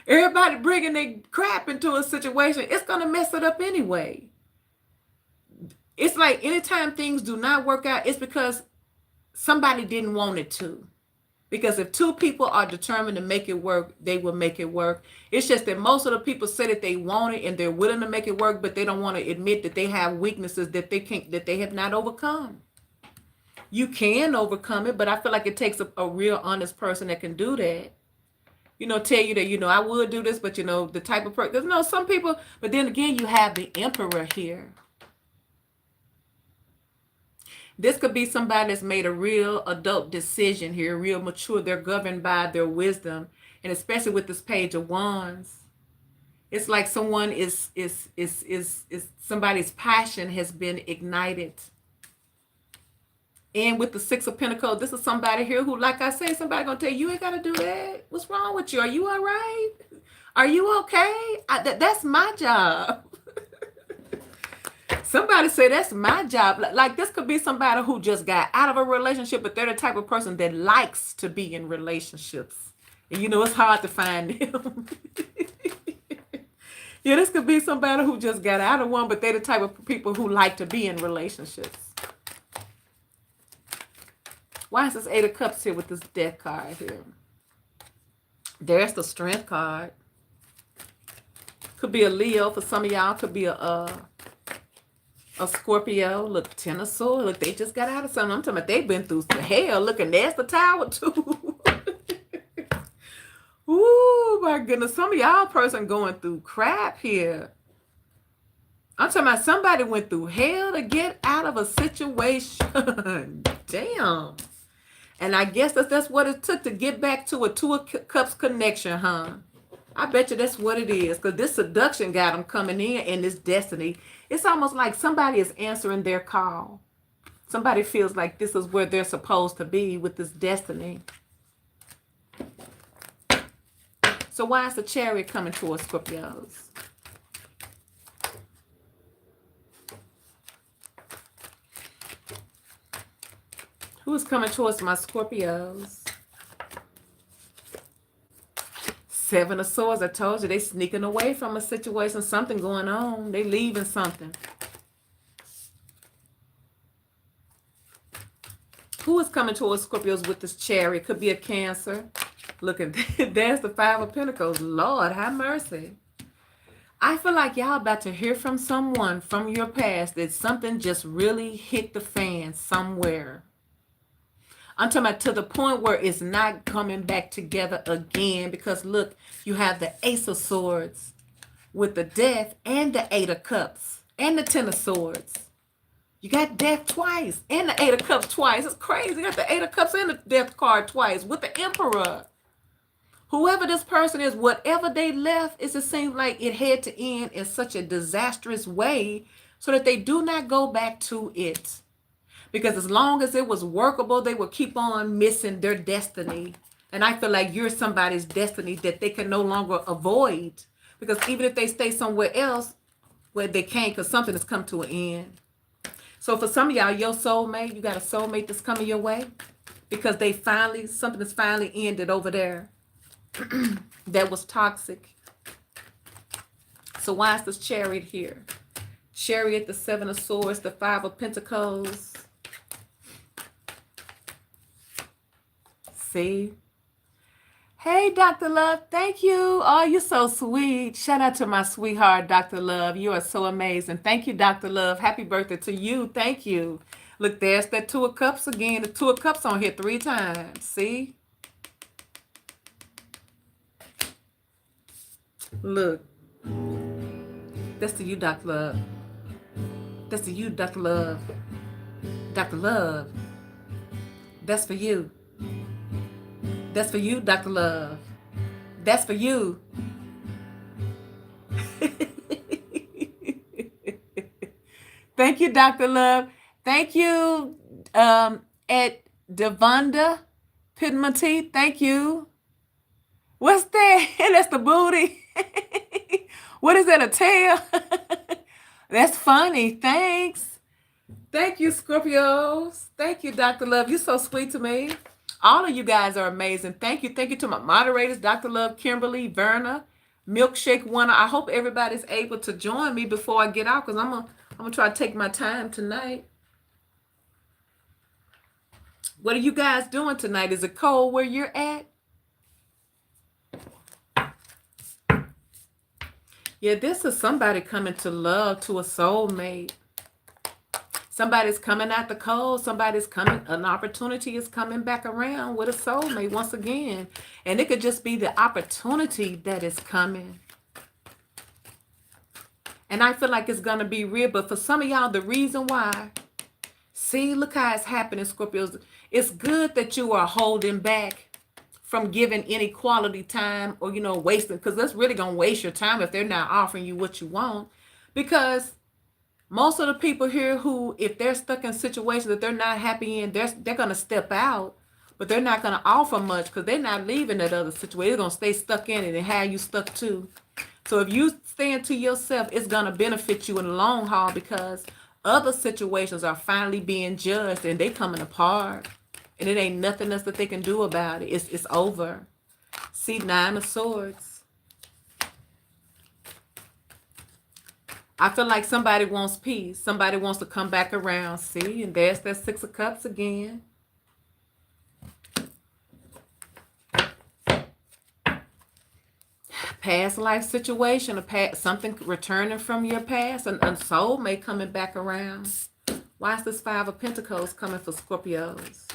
A: Everybody bringing their crap into a situation, it's going to mess it up anyway. It's like anytime things do not work out, it's because somebody didn't want it to. Because if two people are determined to make it work, they will make it work. It's just that most of the people say that they want it and they're willing to make it work, but they don't want to admit that they have weaknesses that they have not overcome. You can overcome it, but I feel like it takes a real honest person that can do that. You know, tell you that, I would do this, but the type of person, some people, but then again, you have the Emperor here. This could be somebody that's made a real adult decision here, real mature. They're governed by their wisdom. And especially with this Page of Wands, it's like someone is somebody's passion has been ignited. And with the Six of Pentacles, this is somebody here who, like I say, somebody gonna tell you, you ain't gotta do that. What's wrong with you? Are you all right? Are you okay? That's my job. Somebody say that's my job. Like this could be somebody who just got out of a relationship, but they're the type of person that likes to be in relationships. And you know, it's hard to find them. Yeah, this could be somebody who just got out of one, but they're the type of people who like to be in relationships. Why is this Eight of Cups here with this Death card here? There's the Strength card. Could be a Leo for some of y'all. Could be a Scorpio. Look, Ten of Swords. Look, they just got out of something. I'm talking about they've been through the hell. Look, and there's the Tower too. Ooh, my goodness. Some of y'all person going through crap here. I'm talking about somebody went through hell to get out of a situation. Damn. And I guess that's what it took to get back to a Two of Cups connection, huh? I bet you that's what it is. Because this seduction got them coming in and this destiny. It's almost like somebody is answering their call. Somebody feels like this is where they're supposed to be with this destiny. So why is the Chariot coming towards Scorpios? Who's coming towards my Scorpios? Seven of Swords. I told you they sneaking away from a situation. Something going on. They leaving something. Who is coming towards Scorpios with this Chariot? Could be a Cancer. Look at that. There's the Five of Pentacles. Lord, have mercy. I feel like y'all about to hear from someone from your past that something just really hit the fan somewhere. I'm talking about to the point where it's not coming back together again. Because look, you have the Ace of Swords with the Death and the Eight of Cups and the Ten of Swords. You got Death twice and the Eight of Cups twice. It's crazy. You got the Eight of Cups and the Death card twice with the Emperor. Whoever this person is, whatever they left, it seems like it had to end in such a disastrous way so that they do not go back to it. Because as long as it was workable, they will keep on missing their destiny. And I feel like you're somebody's destiny that they can no longer avoid. Because even if they stay somewhere else, well, they can't because something has come to an end. So for some of y'all, your soulmate, you got a soulmate that's coming your way. Because something has finally ended over there. That was toxic. So why is this Chariot here? Chariot, the Seven of Swords, the Five of Pentacles. See? Hey, Dr. Love, thank you. Oh, you're so sweet. Shout out to my sweetheart, Dr. Love. You are so amazing. Thank you, Dr. Love. Happy birthday to you. Thank you. Look, there's that Two of Cups again. The Two of Cups on here 3 times. See? Look. That's to you, Dr. Love. That's to you, Dr. Love. Dr. Love. That's for you. That's for you, Dr. Love. That's for you. Thank you, Dr. Love. Thank you, at Devonda Pitmati. Thank you. What's that? That's the booty. What is that, a tail? That's funny. Thanks. Thank you, Scorpios. Thank you, Dr. Love. You're so sweet to me. All of you guys are amazing. Thank you. Thank you to my moderators, Dr. Love, Kimberly, Verna, Milkshake Winner. I hope everybody's able to join me before I get out because I'm gonna try to take my time tonight. What are you guys doing tonight? Is it cold where you're at? Yeah, this is somebody coming to love, to a soulmate. Somebody's coming out the cold. Somebody's coming. An opportunity is coming back around with a soulmate once again. And it could just be the opportunity that is coming. And I feel like it's going to be real. But for some of y'all, the reason why, see, look how it's happening, Scorpios. It's good that you are holding back from giving any quality time or, wasting. Because that's really going to waste your time if they're not offering you what you want. Because Most of the people here who, if they're stuck in situations that they're not happy in, they're going to step out, but they're not going to offer much because they're not leaving that other situation. They're going to stay stuck in it and have you stuck too. So if you stand to yourself, it's going to benefit you in the long haul because other situations are finally being judged and they coming apart. And it ain't nothing else that they can do about it. It's over. See, 9 of Swords. I feel like somebody wants peace. Somebody wants to come back around. See, and there's that 6 of Cups again. Past life situation, something returning from your past, and soulmate coming back around. Why is this 5 of Pentacles coming for Scorpios?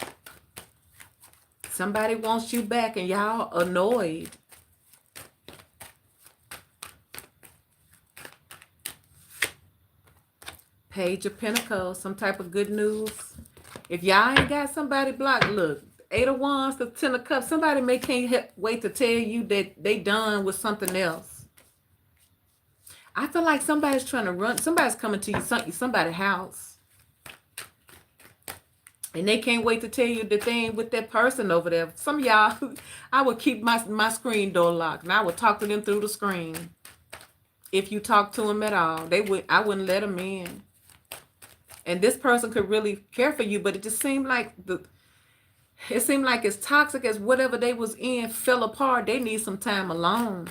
A: Somebody wants you back and y'all annoyed. Page of Pentacles, some type of good news. If y'all ain't got somebody blocked, look, 8 of Wands, the 10 of Cups, somebody can't wait to tell you that they done with something else. I feel like somebody's trying to run, somebody's coming to you, somebody's house. And they can't wait to tell you that they ain't with that person over there. Some of y'all, I would keep my screen door locked and I would talk to them through the screen. If you talk to them at all, I wouldn't let them in. And this person could really care for you, but it just seemed like as toxic as whatever they was in fell apart. They need some time alone.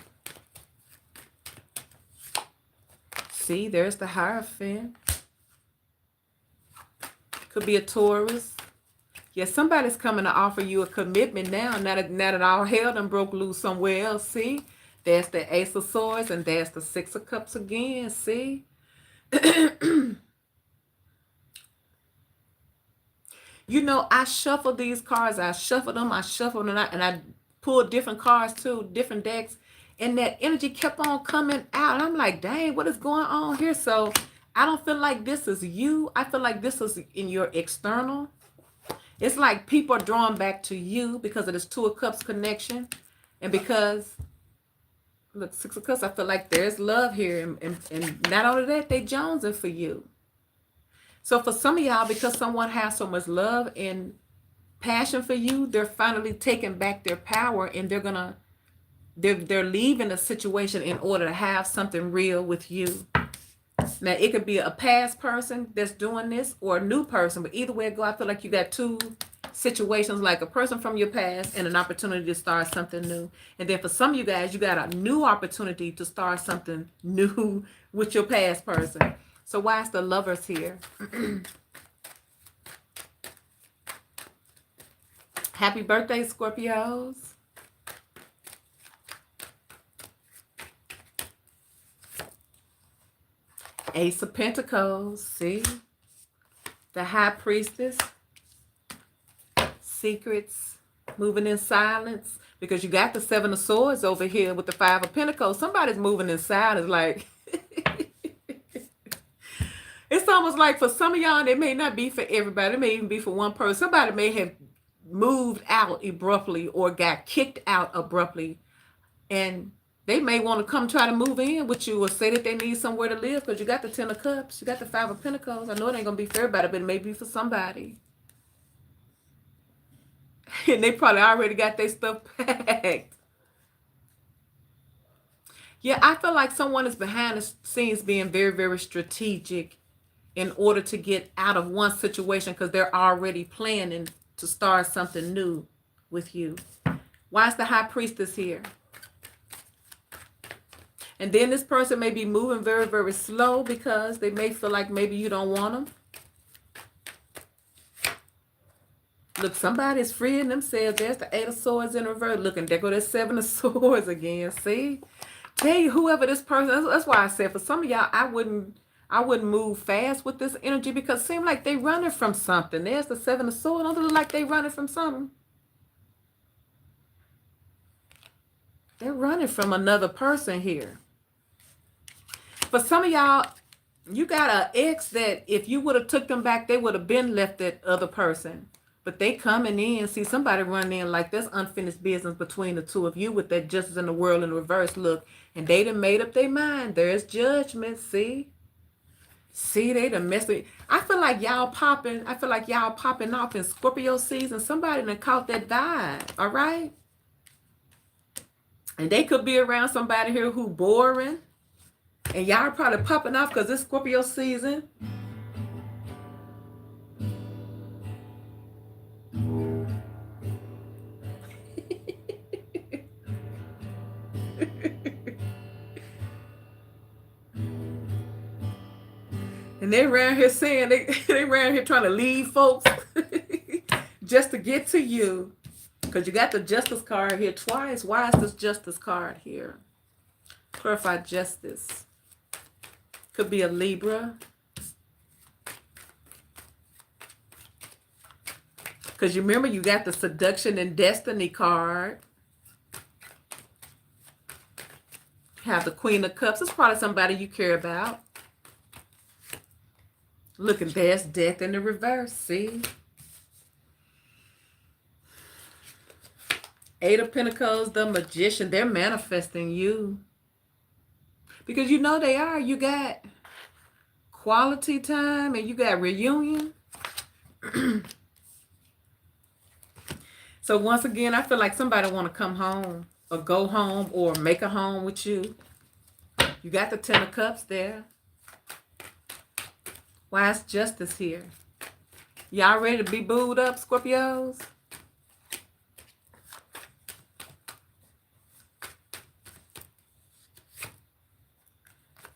A: See, there's the Hierophant. Could be a Taurus. Yeah, somebody's coming to offer you a commitment now that all hell done broke loose somewhere else. See, there's the Ace of Swords and there's the 6 of Cups again. See. You know, I shuffled these cards. I shuffled them. And I pulled different cards too, different decks. And that energy kept on coming out. And I'm like, dang, what is going on here? So I don't feel like this is you. I feel like this is in your external. It's like people are drawn back to you because of this 2 of Cups connection. And because, look, 6 of Cups, I feel like there's love here. And not only that, they jonesing for you. So for some of y'all, because someone has so much love and passion for you, they're finally taking back their power and they're leaving a situation in order to have something real with you. Now, it could be a past person that's doing this or a new person, but either way it go, I feel like you got 2 situations, like a person from your past and an opportunity to start something new. And then for some of you guys, you got a new opportunity to start something new with your past person. So why is the Lovers here? Happy birthday, Scorpios. Ace of Pentacles, see? The High Priestess. Secrets, moving in silence. Because you got the 7 of Swords over here with the 5 of Pentacles. Somebody's moving in silence, like... It's almost like for some of y'all, it may not be for everybody. It may even be for one person. Somebody may have moved out abruptly or got kicked out abruptly. And they may want to come try to move in with you or say that they need somewhere to live because you got the 10 of Cups. You got the 5 of Pentacles. I know it ain't going to be for everybody, but it may be for somebody. And they probably already got their stuff packed. Yeah, I feel like someone is behind the scenes being very, very strategic in order to get out of one situation because they're already planning to start something new with you. Why is the High Priestess here? And then this person may be moving very, very slow because they may feel like maybe you don't want them. Look, somebody's freeing themselves. There's the 8 of Swords in reverse. Look, and there go that 7 of Swords again. See? Tell you, whoever this person, that's why I said for some of y'all, I wouldn't move fast with this energy because it seems like they running from something. There's the 7 of Swords. Don't look like they running from something. They're running from another person here. For some of y'all, you got an ex that if you would have took them back, they would have been left that other person. But they coming in, see somebody running in like there's unfinished business between the two of you with that justice in the world in reverse look. And they done made up their mind. There's judgment, see? See, they done messed with. I feel like y'all popping. I feel like y'all popping off in Scorpio season. Somebody done caught that vibe. All right. And they could be around somebody here who boring. And y'all probably popping off because it's Scorpio season. And they around here saying they around here trying to leave folks just to get to you. Because you got the justice card here twice. Why is this justice card here? Clarify justice. Could be a Libra. Because you remember you got the seduction and destiny card. Have the Queen of Cups. It's probably somebody you care about. Look at there's death in the reverse. See? Eight of Pentacles, the Magician. They're manifesting you. Because you know they are. You got quality time and you got reunion. So once again, I feel like somebody want to come home or go home or make a home with you. You got the Ten of Cups there. Why is justice here? Y'all ready to be booed up, Scorpios?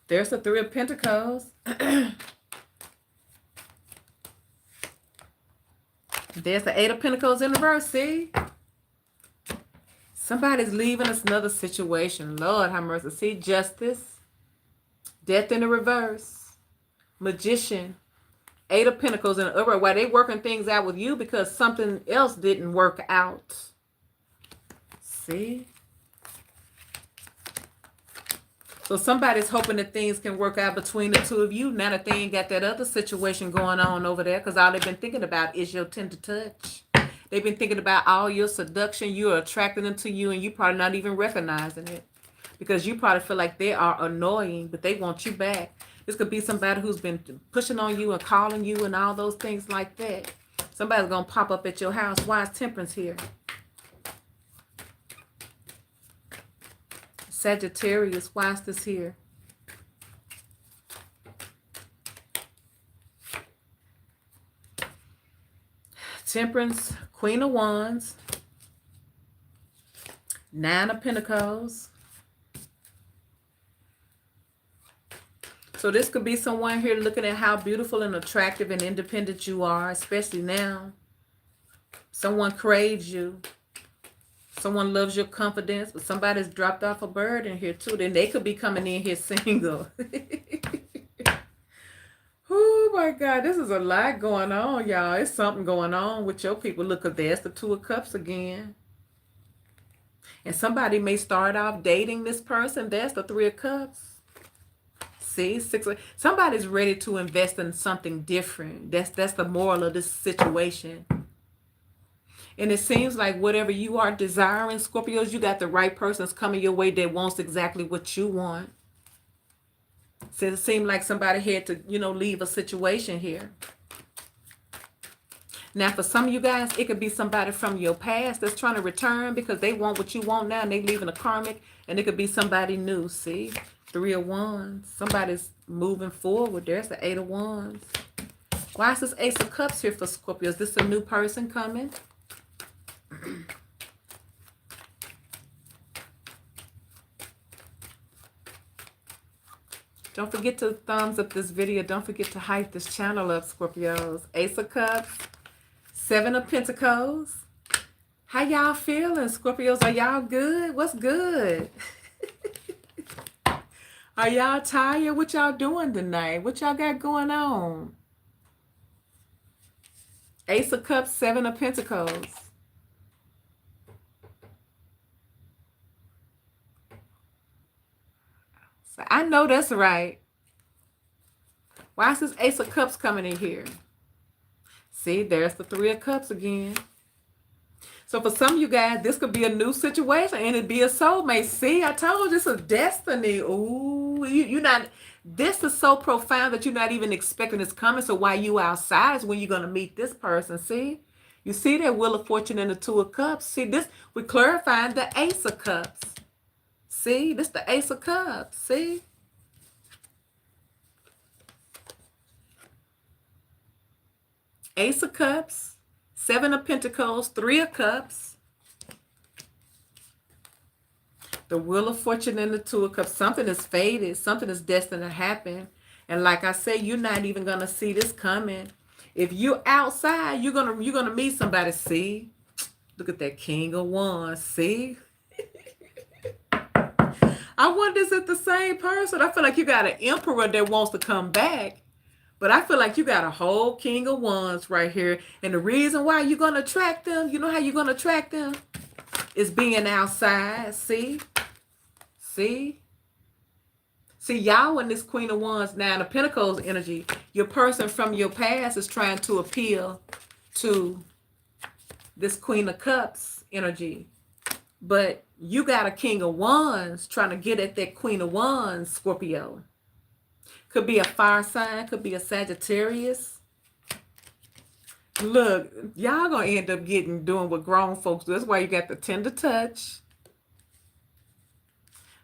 A: There's the Three of Pentacles. There's the Eight of Pentacles in reverse, see? Somebody's leaving us another situation. Lord have mercy. See, justice. Death in the reverse. Magician. Eight of Pentacles in the upper. Why they working things out with you because something else didn't work out. See? So somebody's hoping that things can work out between the two of you. Now that they ain't got that other situation going on over there. Because all they've been thinking about is your tender touch. They've been thinking about all your seduction. You're attracting them to you and you probably not even recognizing it. Because you probably feel like they are annoying, but they want you back. This could be somebody who's been pushing on you and calling you and all those things like that. Somebody's going to pop up at your house. Why is Temperance here? Sagittarius, why is this here? Temperance, Queen of Wands, Nine of Pentacles. So this could be someone here looking at how beautiful and attractive and independent you are, especially now. Someone craves you. Someone loves your confidence, but somebody's dropped off a bird in here too. Then they could be coming in here single. Oh my God, this is a lot going on, y'all. It's something going on with your people. Look, there's the Two of Cups again. And somebody may start off dating this person. There's the Three of Cups. See, somebody's ready to invest in something different. That's the moral of this situation. And it seems like whatever you are desiring, Scorpios, you got the right persons coming your way that wants exactly what you want. So it seemed like somebody had to, leave a situation here. Now, for some of you guys, it could be somebody from your past that's trying to return because they want what you want now and they leaving a karmic. And it could be somebody new, see? Three of Wands. Somebody's moving forward. There's the Eight of Wands. Why is this Ace of Cups here for Scorpios? Is this a new person coming? Don't forget to thumbs up this video. Don't forget to hype this channel up, Scorpios. Ace of Cups, Seven of Pentacles. How y'all feeling, Scorpios? Are y'all good? What's good? Are y'all tired? What y'all doing tonight? What y'all got going on? Ace of Cups, Seven of Pentacles. So I know that's right. Why is this Ace of Cups coming in here? See, there's the Three of Cups again. So for some of you guys, this could be a new situation and it'd be a soulmate. See, I told you it's a destiny. Ooh, This is so profound that you're not even expecting this coming. So while you outside is when you're going to meet this person. See? You see that Wheel of Fortune and the Two of Cups? See, this, we're clarifying the Ace of Cups. See? This the Ace of Cups. See? Ace of Cups, Seven of Pentacles, Three of Cups, the Wheel of Fortune and the Two of Cups. Something is fated. Something is destined to happen. And like I said, you're not even going to see this coming. If you're outside, you're gonna meet somebody. See? Look at that King of Wands. See? I wonder, is it the same person? I feel like you got an Emperor that wants to come back. But I feel like you got a whole King of Wands right here. And the reason why you're going to attract them, you know how you're going to attract them? Is being outside. See? See? See, y'all in this Queen of Wands now, the Pentacles energy, your person from your past is trying to appeal to this Queen of Cups energy. But you got a King of Wands trying to get at that Queen of Wands, Scorpio. Could be a fire sign, could be a Sagittarius. Look, y'all gonna end up doing what grown folks do. That's why you got the tender touch.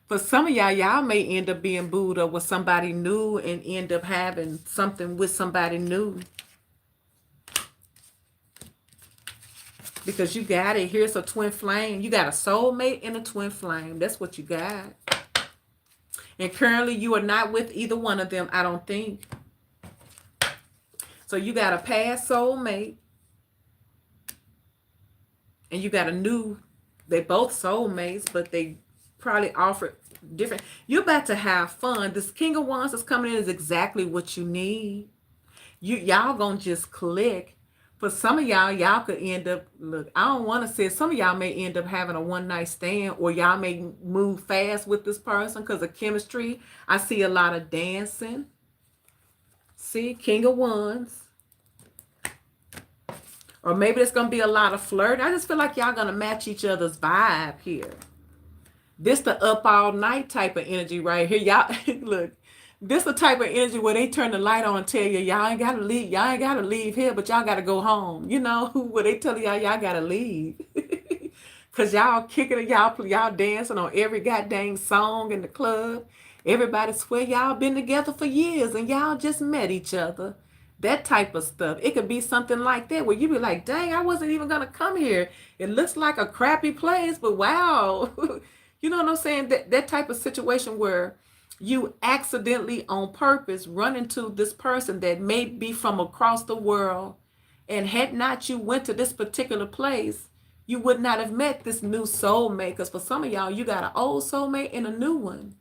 A: For some of y'all may end up being booed up with somebody new and end up having something with somebody new. Because you got it. Here's a twin flame. You got a soulmate and a twin flame. That's what you got. And currently you are not with either one of them, I don't think. So you got a past soulmate. And you got a new, they both soulmates, but they probably offer different. You're about to have fun. This King of Wands that's coming in is exactly what you need. Y'all gonna just click. For some of y'all could end up, look, I don't want to say, some of y'all may end up having a one-night stand, or y'all may move fast with this person because of chemistry. I see a lot of dancing. See, King of Wands. Or maybe there's going to be a lot of flirt. I just feel like y'all going to match each other's vibe here. This the up all night type of energy right here. Y'all, look. This the type of energy where they turn the light on and tell you, y'all ain't got to leave. Y'all ain't got to leave here, but y'all got to go home. You know, where they tell y'all got to leave. Because y'all kicking it, y'all dancing on every goddamn song in the club. Everybody swear y'all been together for years and y'all just met each other. That type of stuff. It could be something like that where you be like, dang, I wasn't even going to come here. It looks like a crappy place, but wow. You know what I'm saying? That type of situation where you accidentally on purpose run into this person that may be from across the world, and had not you went to this particular place, you would not have met this new soulmate. Because for some of y'all, you got an old soulmate and a new one.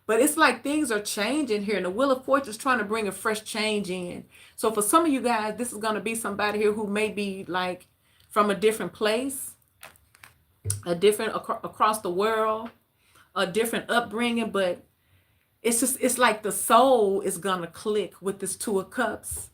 A: But it's like things are changing here, and the Wheel of Fortune is trying to bring a fresh change in. So for some of you guys, this is going to be somebody here who may be like from a different place, a different across the world, a different upbringing, but it's like the soul is going to click with this Two of Cups.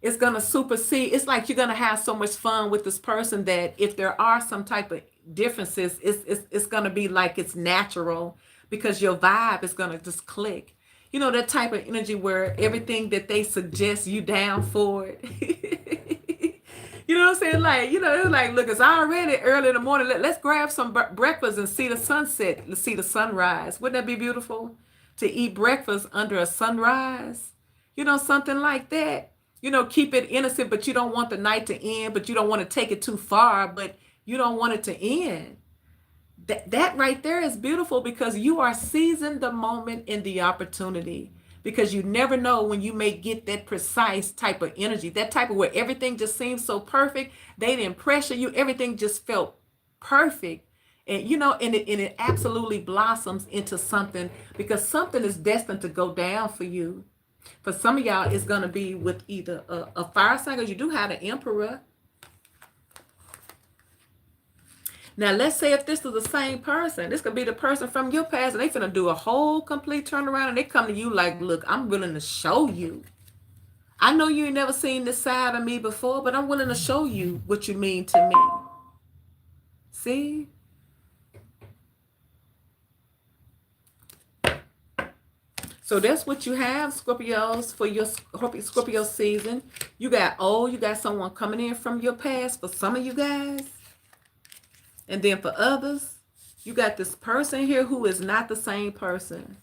A: It's going to supersede. It's like you're going to have so much fun with this person that if there are some type of differences, it's going to be like it's natural because your vibe is going to just click. You know, that type of energy where everything that they suggest, you down for it. You know what I'm saying? Like, you know, it's like, look, it's already early in the morning. Let's grab some breakfast and see the sunset. Let's see the sunrise. Wouldn't that be beautiful? To eat breakfast under a sunrise, you know, something like that. You know, keep it innocent, but you don't want the night to end, but you don't want to take it too far, but you don't want it to end. That right there is beautiful because you are seizing the moment and the opportunity, because you never know when you may get that precise type of energy, that type of where everything just seems so perfect. They didn't pressure you. Everything just felt perfect. And, you know, and it absolutely blossoms into something, because something is destined to go down for you. For some of y'all, it's going to be with either a fire sign, because you do have an Emperor. Now, let's say if this is the same person, this could be the person from your past, and they finna do a whole complete turnaround, and they come to you like, look, I'm willing to show you. I know you ain't never seen this side of me before, but I'm willing to show you what you mean to me. See? So that's what you have, Scorpios, for your Scorpio season. You got someone coming in from your past for some of you guys. And then for others, you got this person here who is not the same person.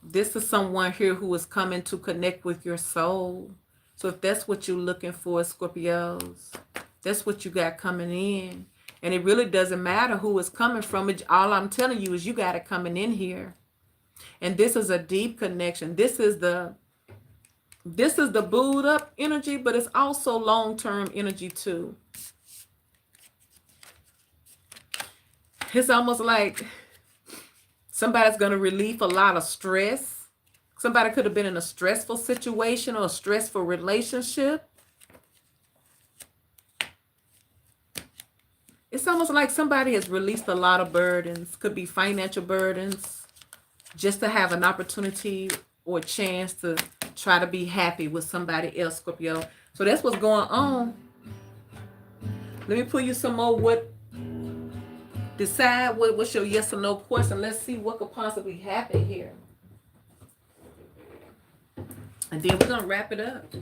A: This is someone here who is coming to connect with your soul. So if that's what you're looking for, Scorpios, that's what you got coming in. And it really doesn't matter who is coming from it. All I'm telling you is you got it coming in here. And this is a deep connection. This is the booed up energy, but it's also long-term energy too. It's almost like somebody's going to relieve a lot of stress. Somebody could have been in a stressful situation or a stressful relationship. It's almost like somebody has released a lot of burdens. Could be financial burdens. Just to have an opportunity or a chance to try to be happy with somebody else, Scorpio. So that's what's going on. Let me pull you some more. Decide what's your yes or no question. Let's see what could possibly happen here. And then we're going to wrap it up.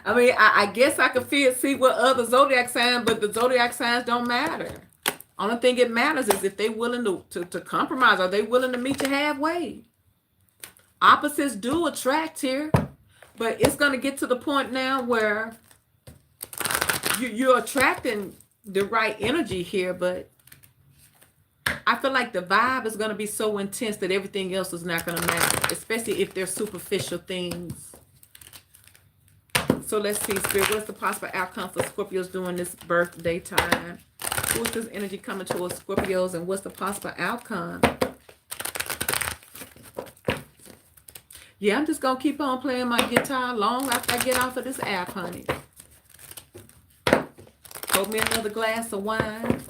A: I guess I could see what other zodiac signs, but the zodiac signs don't matter. Only thing it matters is if they're willing to compromise. Are they willing to meet you halfway? Opposites do attract here, but it's going to get to the point now where you're attracting the right energy here, but I feel like the vibe is going to be so intense that everything else is not going to matter, especially if they're superficial things. So let's see, Spirit, what's the possible outcome for Scorpios during this birthday time? Who's this energy coming towards Scorpios, and what's the possible outcome? Yeah, I'm just going to keep on playing my guitar long after I get off of this app, honey. Hold me another glass of wine.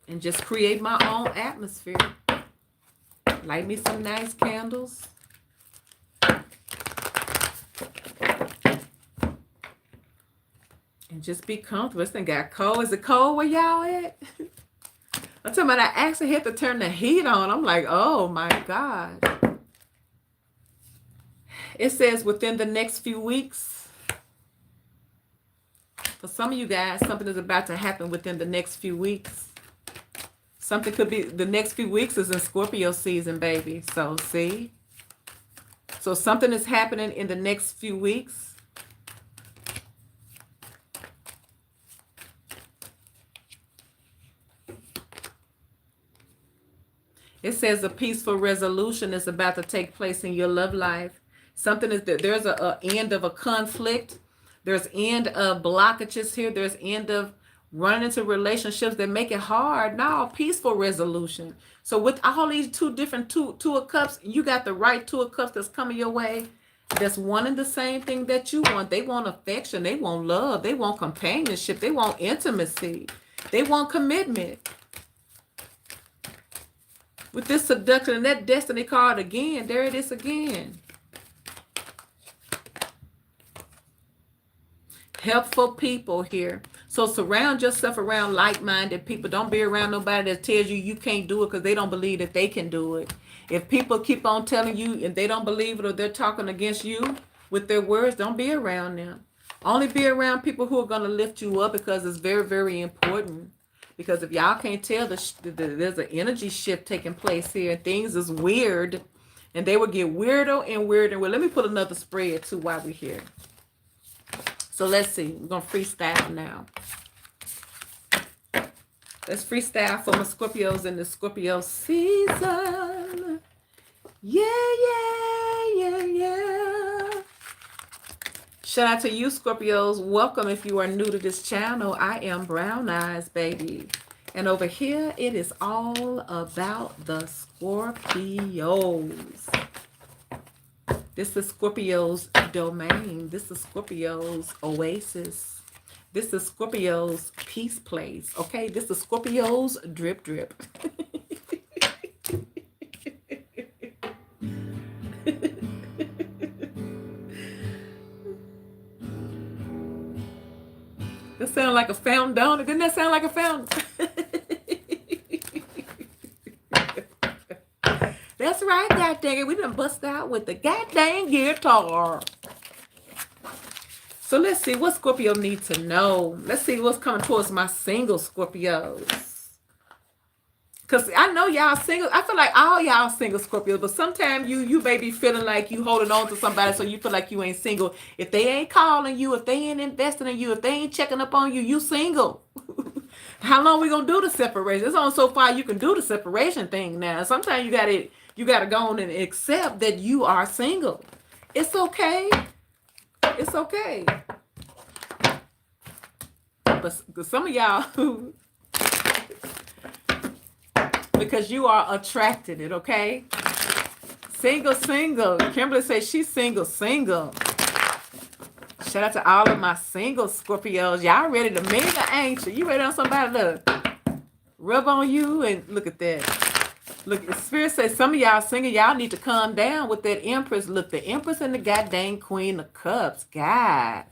A: And just create my own atmosphere. Light me some nice candles. And just be comfortable. This thing got cold. Is it cold where y'all at? I'm talking about I actually had to turn the heat on. I'm like, oh my God. It says within the next few weeks. For some of you guys, something is about to happen within the next few weeks. Something could be, the next few weeks is in Scorpio season, baby. So, see? So, something is happening in the next few weeks. It says a peaceful resolution is about to take place in your love life. Something is that there's a end of a conflict. There's end of blockages here. There's end of running into relationships that make it hard. Now, peaceful resolution. So with all these two of cups, you got the right two of cups that's coming your way. That's wanting the same thing that you want. They want affection. They want love. They want companionship. They want intimacy. They want commitment. With this seduction and that destiny card again, there it is again. Helpful people here. So surround yourself around like-minded people. Don't be around nobody that tells you you can't do it because they don't believe that they can do it. If people keep on telling you and they don't believe it or they're talking against you with their words, don't be around them. Only be around people who are going to lift you up because it's very, very important. Because if y'all can't tell, there's an energy shift taking place here. Things is weird. And they will get weirder and weirder. Well, let me put another spread too while we're here. So let's see. We're going to freestyle now. Let's freestyle for my Scorpios in the Scorpio season. Yeah, yeah, yeah, yeah. Shout out to you, Scorpios. Welcome if you are new to this channel. I am Brown Eyes, baby. And over here, it is all about the Scorpios. This is Scorpio's domain. This is Scorpio's oasis. This is Scorpio's peace place. Okay, this is Scorpio's drip drip. That sound like a fountain, don't it? Didn't that sound like a fountain? That's right, god dang it. We done bust out with the god dang guitar. So let's see what Scorpio needs to know. Let's see what's coming towards my single Scorpios. Because I know y'all single. I feel like all y'all single Scorpios, but sometimes you may be feeling like you holding on to somebody, so you feel like you ain't single. If they ain't calling you, if they ain't investing in you, if they ain't checking up on you, you single. How long we gonna do the separation? It's only so far you can do the separation thing now. Sometimes you gotta go on and accept that you are single. It's okay. It's okay. But some of y'all because you are attracted it, okay? Single. Kimberly says she's single. Shout out to all of my single Scorpios. Y'all ready to mingle, ain't you? You ready on somebody to rub on you? And look at that. Look, Spirit says some of y'all single, y'all need to calm down with that Empress. Look, the Empress and the goddamn Queen of Cups. God.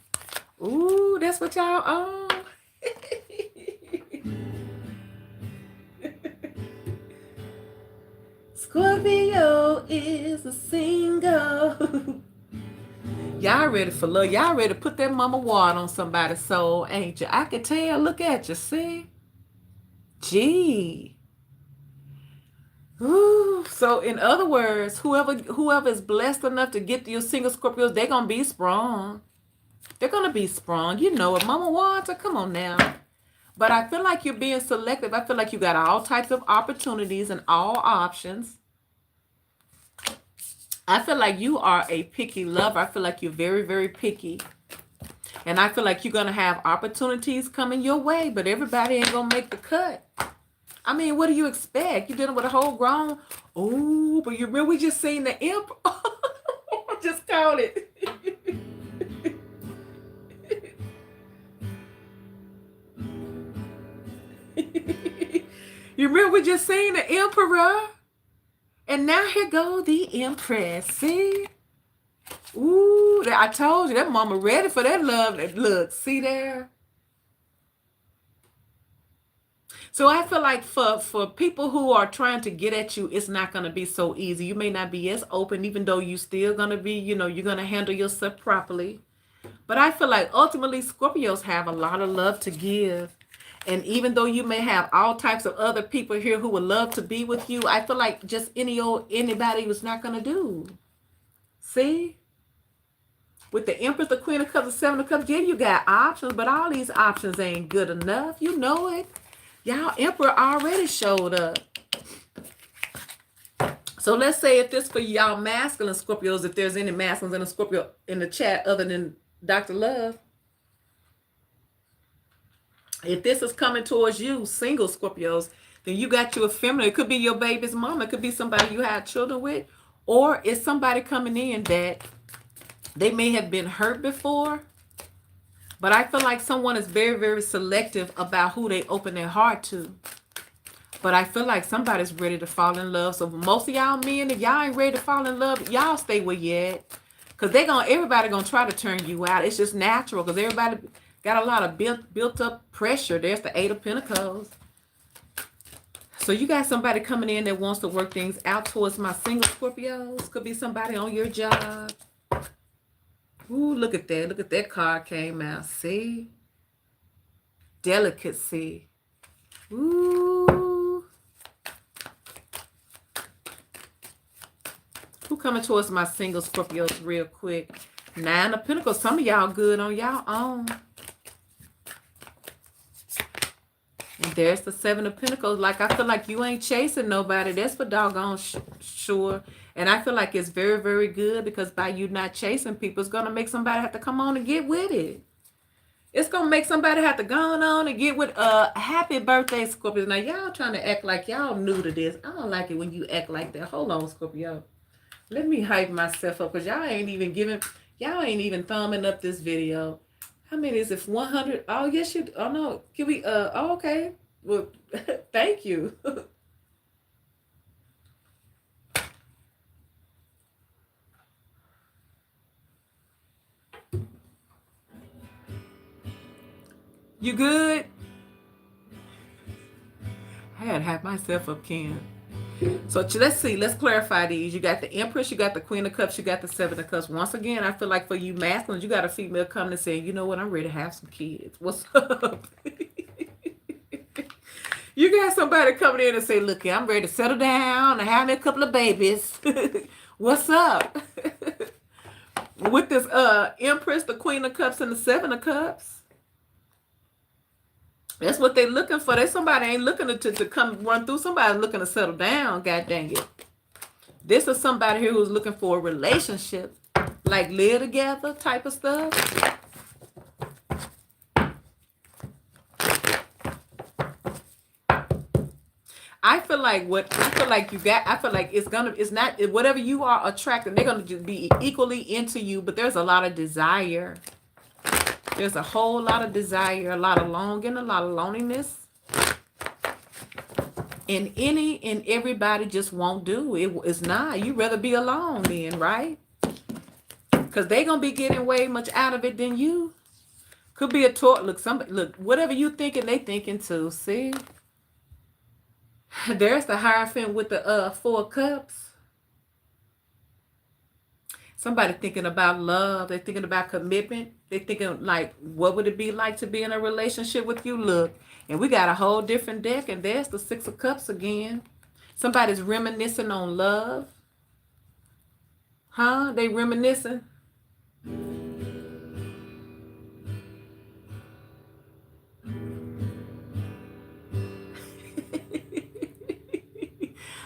A: Ooh, that's what y'all on. Scorpio is a single. Y'all ready for love. Y'all ready to put that mama water on somebody's soul, ain't you? I can tell. Look at you, see? Gee. Ooh. So in other words, whoever is blessed enough to get to your single Scorpios, they're going to be sprung. They're going to be sprung. You know it. Mama water, come on now. But I feel like you're being selective. I feel like you got all types of opportunities and all options. I feel like you are a picky lover. I feel like you're very, very picky. And I feel like you're going to have opportunities coming your way, but everybody ain't going to make the cut. I mean, what do you expect? You're dealing with a whole grown. Oh, but you really just seen the imp. Just called it. You remember we just seen the emperor? And now here go the Empress. See? Ooh, I told you, that mama ready for that love. Look, see there? So I feel like for people who are trying to get at you, it's not going to be so easy. You may not be as open, even though you still going to be, you're going to handle yourself properly. But I feel like ultimately Scorpios have a lot of love to give. And even though you may have all types of other people here who would love to be with you, I feel like just anybody was not going to do. See? With the Empress, the Queen of Cups, the Seven of Cups, yeah, you got options, but all these options ain't good enough. You know it. Y'all Emperor already showed up. So let's say if this for y'all masculine Scorpios, if there's any masculines in a Scorpio in the chat other than Dr. Love. If this is coming towards you, single Scorpios, then you got you a feminine. It could be your baby's mama. It could be somebody you had children with. Or it's somebody coming in that they may have been hurt before. But I feel like someone is very, very selective about who they open their heart to. But I feel like somebody's ready to fall in love. So most of y'all men, if y'all ain't ready to fall in love, y'all stay where you at. Because everybody gonna try to turn you out. It's just natural because everybody got a lot of built up pressure. There's the Eight of Pentacles. So you got somebody coming in that wants to work things out towards my single Scorpios. Could be somebody on your job. Ooh, look at that. Look at that card came out. See? Delicacy. Ooh. Who coming towards my single Scorpios real quick? Nine of Pentacles. Some of y'all good on y'all own. And there's the Seven of Pentacles. Like, I feel like you ain't chasing nobody. That's for doggone sure. And I feel like it's very, very good because by you not chasing people, it's going to make somebody have to come on and get with it. It's going to make somebody have to go on and get with happy birthday, Scorpio. Now, y'all trying to act like y'all new to this. I don't like it when you act like that. Hold on, Scorpio. Let me hype myself up because y'all ain't even thumbing up this video. How many is it? 100? Oh, yes, you. Oh, no. Can we? Oh, okay. Well, thank you. You good? I gotta have myself up, Ken. So let's see. Let's clarify these. You got the Empress, you got the Queen of Cups, you got the Seven of Cups. Once again, I feel like for you masculines, you got a female coming and saying, you know what, I'm ready to have some kids. What's up? You got somebody coming in and say, look, I'm ready to settle down and have me a couple of babies. What's up? With this Empress, the Queen of Cups, and the Seven of Cups. That's what they're looking for. Somebody ain't looking to come run through. Somebody looking to settle down. God dang it. This is somebody here who's looking for a relationship. Like live together type of stuff. I feel like it's not whatever you are attracted, they're gonna just be equally into you, but there's a lot of desire. There's a whole lot of desire, a lot of longing, a lot of loneliness. And any and everybody just won't do it. It's not. You rather be alone then, right? Because they're gonna be getting way much out of it than you. Could be a talk. Look, whatever you thinking, they thinking too. See? There's the Hierophant with the Four Cups. Somebody thinking about love. They're thinking about commitment. They're thinking like, what would it be like to be in a relationship with you? Look, and we got a whole different deck, and there's the Six of Cups again. Somebody's reminiscing on love. Huh? They reminiscing.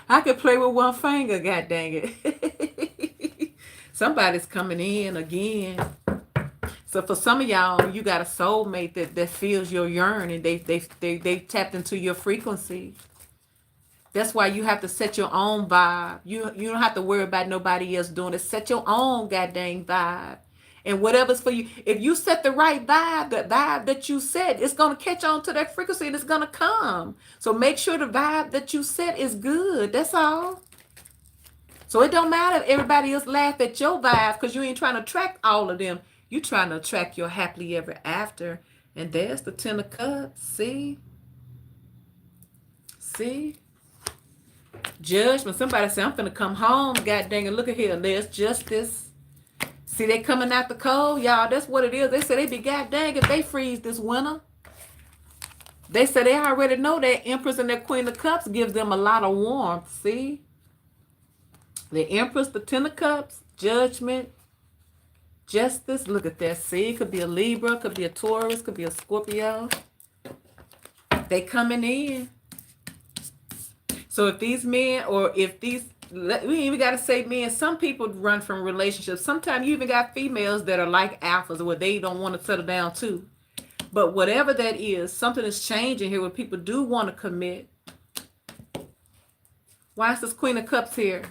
A: I could play with one finger, god dang it. Somebody's coming in again. So for some of y'all, you got a soulmate that feels your yearning. They tapped into your frequency. That's why you have to set your own vibe. You don't have to worry about nobody else doing it. Set your own goddamn vibe. And whatever's for you, if you set the right vibe, the vibe that you set, it's going to catch on to that frequency and it's going to come. So make sure the vibe that you set is good. That's all. So it don't matter if everybody else laugh at your vibe because you ain't trying to attract all of them. You trying to attract your happily ever after. And there's the Ten of Cups. See? See? Judgment. Somebody say, I'm finna come home. God dang it. Look at here. There's justice. See, they coming out the cold. Y'all, that's what it is. They say they be god dang if they freeze this winter. They say they already know that Empress and that Queen of Cups gives them a lot of warmth. See? The Empress, the Ten of Cups, Judgment, Justice. Look at that. See, it could be a Libra, could be a Taurus, could be a Scorpio. They coming in. So if these men, or if these, we even got to say men, some people run from relationships. Sometimes you even got females that are like alphas where they don't want to settle down too. But whatever that is, something is changing here where people do want to commit. Why is this Queen of Cups here?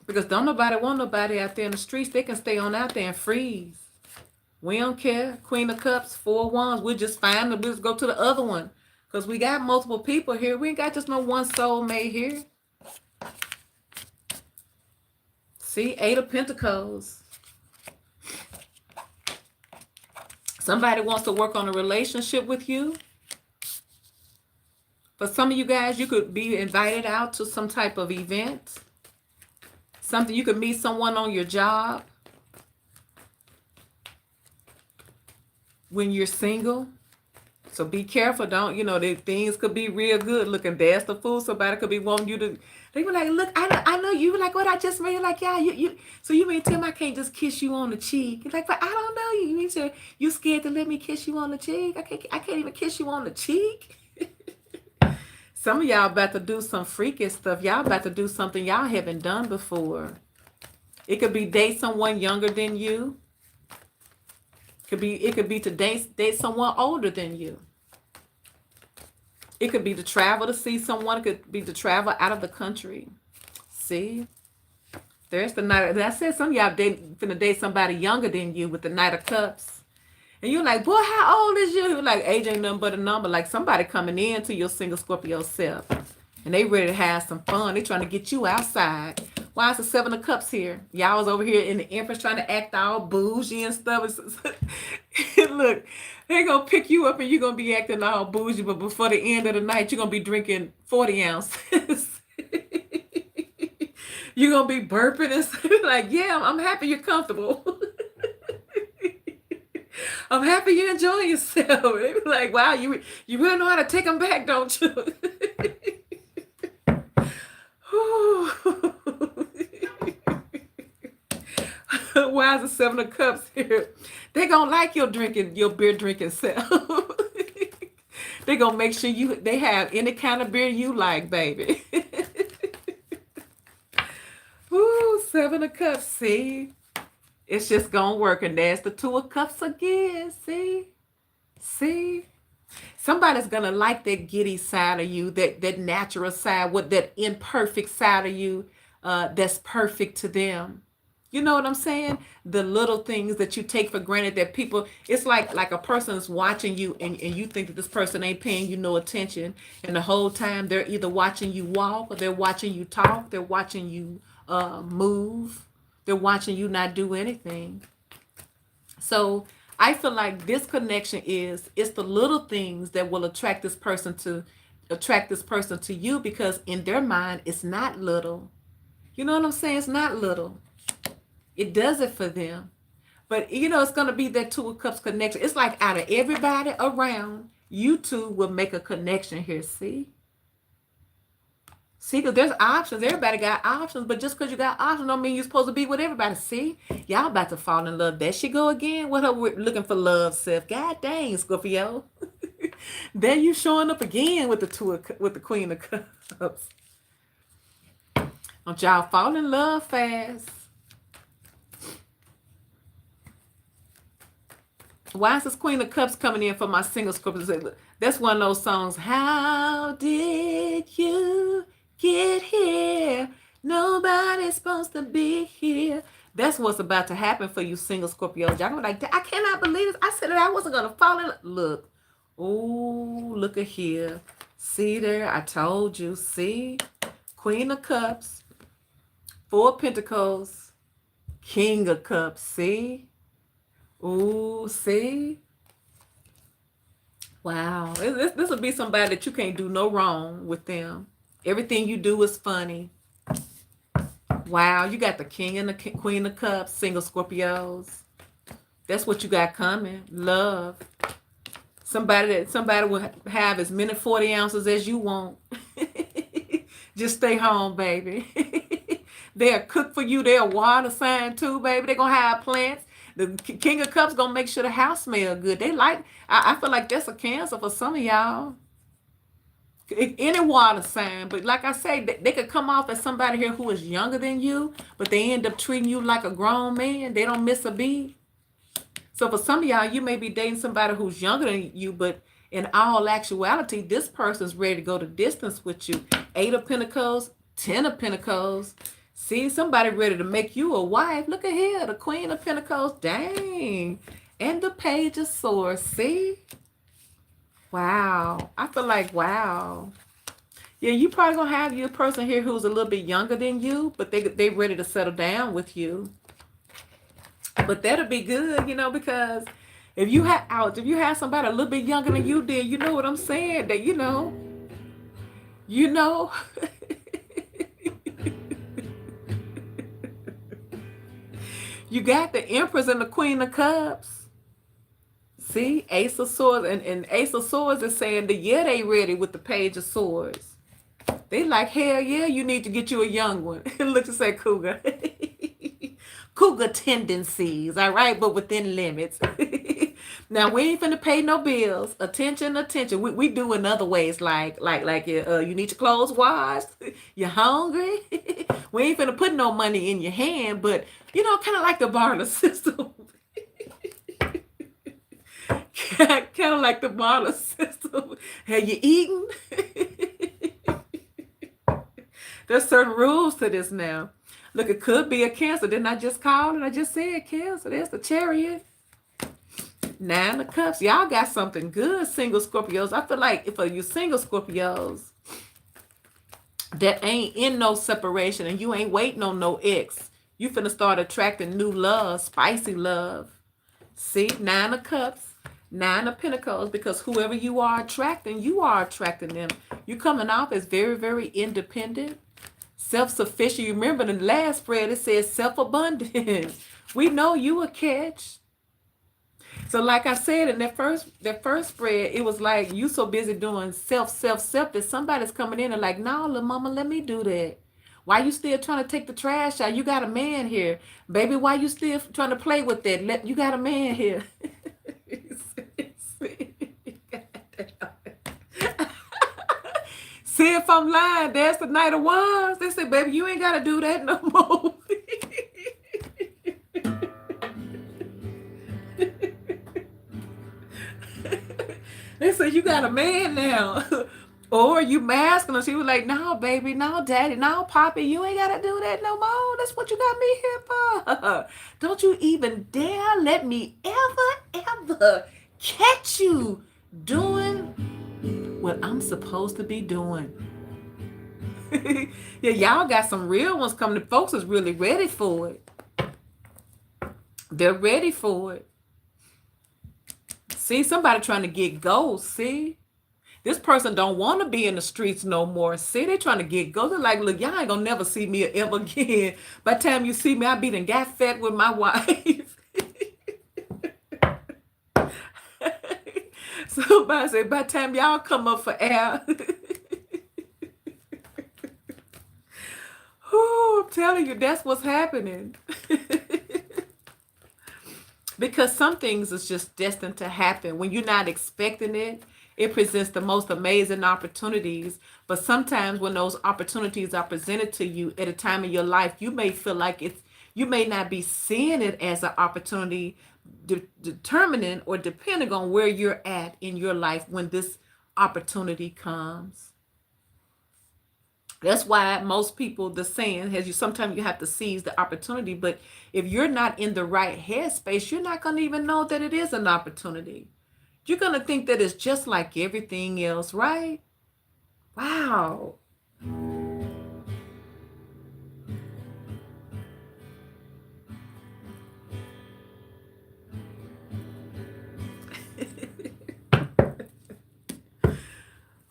A: Because don't nobody want nobody out there in the streets. They can stay on out there and freeze. We don't care. Queen of Cups, Four of Wands. We're just fine. We'll just go to the other one. Because we got multiple people here. We ain't got just no one soulmate here. See, Eight of Pentacles. Somebody wants to work on a relationship with you. For some of you guys, you could be invited out to some type of event. Something, you could meet someone on your job. When you're single. So be careful. Don't, the things could be real good looking. There's the fool. Somebody could be wanting you to, they be like, look, I know you. Like, what I just made. Like, yeah, so you mean tell me I can't just kiss you on the cheek? You're like, but I don't know you. You mean to, you scared to let me kiss you on the cheek? I can't even kiss you on the cheek. Some of y'all about to do some freaky stuff. Y'all about to do something y'all haven't done before. It could be date someone younger than you. It could be to date someone older than you. It could be to travel to see someone. It could be to travel out of the country. See? There's the Knight. I said some of y'all finna date somebody younger than you with the Knight of Cups. And you're like, boy, how old is you? You're like, age ain't nothing but a number. Like somebody coming in to your single Scorpio self. And they ready to have some fun. They trying to get you outside. Why is the Seven of Cups here? Y'all was over here in the Empress trying to act all bougie and stuff. Look, they're going to pick you up and you're going to be acting all bougie, but before the end of the night, you're going to be drinking 40 ounces. You're going to be burping and like, yeah, I'm happy you're comfortable. I'm happy you enjoy yourself. They be like, wow, you really know how to take them back, don't you? Why is the Seven of Cups here? They gonna like your beer drinking self. They gonna make sure they have any kind of beer you like, baby. Ooh, Seven of Cups. See, it's just gonna work, and there's the Two of Cups again. See. Somebody's gonna like that giddy side of you, that natural side, what that imperfect side of you, that's perfect to them. You know what I'm saying? The little things that you take for granted that people, it's like a person's watching you and you think that this person ain't paying you no attention. And the whole time they're either watching you walk or they're watching you talk. They're watching you move. They're watching you not do anything. So I feel like this connection it's the little things that will attract this person to you, because in their mind it's not little. You know what I'm saying? It's not little. It does it for them. But it's going to be that Two of Cups connection. It's like out of everybody around, you two will make a connection here. See, because there's options. Everybody got options, but just because you got options don't mean you're supposed to be with everybody. See, y'all about to fall in love. There she go again. What her looking for love, self. God dang, Scorpio. Then you showing up again with the Queen of Cups. Don't y'all fall in love fast. Why is this Queen of Cups coming in for my single Scorpio? That's one of those songs. How did you get here? Nobody's supposed to be here. That's what's about to happen for you single Scorpios. Y'all gonna be like, I cannot believe this. I said that I wasn't gonna fall in love. Look. Oh, look at here. See there? I told you. See? Queen of Cups. Four of Pentacles. King of Cups. See? Ooh, see? Wow. This will be somebody that you can't do no wrong with them. Everything you do is funny. Wow, you got the King and the Queen of Cups, single Scorpios. That's what you got coming. Love. Somebody will have as many 40 ounces as you want. Just stay home, baby. They'll cook for you. They'll water sign too, baby. They're going to have plants. The King of Cups gonna make sure the house smell good. I feel like that's a Cancer for some of y'all. Any water sign, but like I say, they could come off as somebody here who is younger than you, but they end up treating you like a grown man. They don't miss a beat. So for some of y'all, you may be dating somebody who's younger than you, but in all actuality, this person's ready to go the distance with you. 8 of Pentacles, 10 of Pentacles. See, somebody ready to make you a wife. Look at here, the Queen of Pentacles. Dang. And the Page of Swords. See? Wow. I feel like, wow. Yeah, you probably going to have your person here who's a little bit younger than you, but they ready to settle down with you. But that'll be good, because if you have somebody a little bit younger than you, then you know what I'm saying? That, you know. You got the Empress and the Queen of Cups. See, Ace of Swords, and Ace of Swords is saying that, yeah, they ready with the Page of Swords. They like, hell yeah, you need to get you a young one. Look to say cougar. Cougar tendencies, all right, but within limits. Now, we ain't finna pay no bills. Attention. We do in other ways, like you need your clothes washed. You're hungry. We ain't finna put no money in your hand, but, kind of like the barter system. Kind of like the barter system. Have you eaten? There's certain rules to this now. Look, it could be a Cancer. Didn't I just call it? I just said Cancer. There's the Chariot. 9 of Cups. Y'all got something good, single Scorpios. I feel like if you single Scorpios that ain't in no separation and you ain't waiting on no ex, you finna start attracting new love, spicy love. See, 9 of Cups. Nine of Pentacles, because whoever you are attracting them. You're coming off as very, very independent, self-sufficient. You remember the last spread, it says self-abundant. We know you a catch. So like I said in that first spread, it was like you so busy doing self that somebody's coming in and like, no, little mama, let me do that. Why you still trying to take the trash out? You got a man here. Baby, why you still trying to play with that? You got a man here. See if I'm lying. That's the Knight of Wands. They say, baby, you ain't got to do that no more. They said, you got a man now. Or you masking her. She was like, no, baby, no, daddy, no, poppy, you ain't got to do that no more. That's what you got me here for. Don't you even dare let me ever catch you doing what I'm supposed to be doing. Yeah, y'all got some real ones coming. The folks is really ready for it. They're ready for it. See, somebody trying to get ghosts. See, this person don't want to be in the streets no more. See, they trying to get ghosts. They're like, look, y'all ain't gonna never see me ever again. By the time you see me, I be done got fat with my wife. Somebody say, by the time y'all come up for air. Oh, I'm telling you, that's what's happening. Because some things is just destined to happen. When you're not expecting it, it presents the most amazing opportunities. But sometimes when those opportunities are presented to you at a time in your life, you may feel like you may not be seeing it as an opportunity, determining or depending on where you're at in your life when this opportunity comes. That's why most people, the saying is, sometimes you have to seize the opportunity. But if you're not in the right headspace, you're not going to even know that it is an opportunity. You're going to think that it's just like everything else, right? Wow.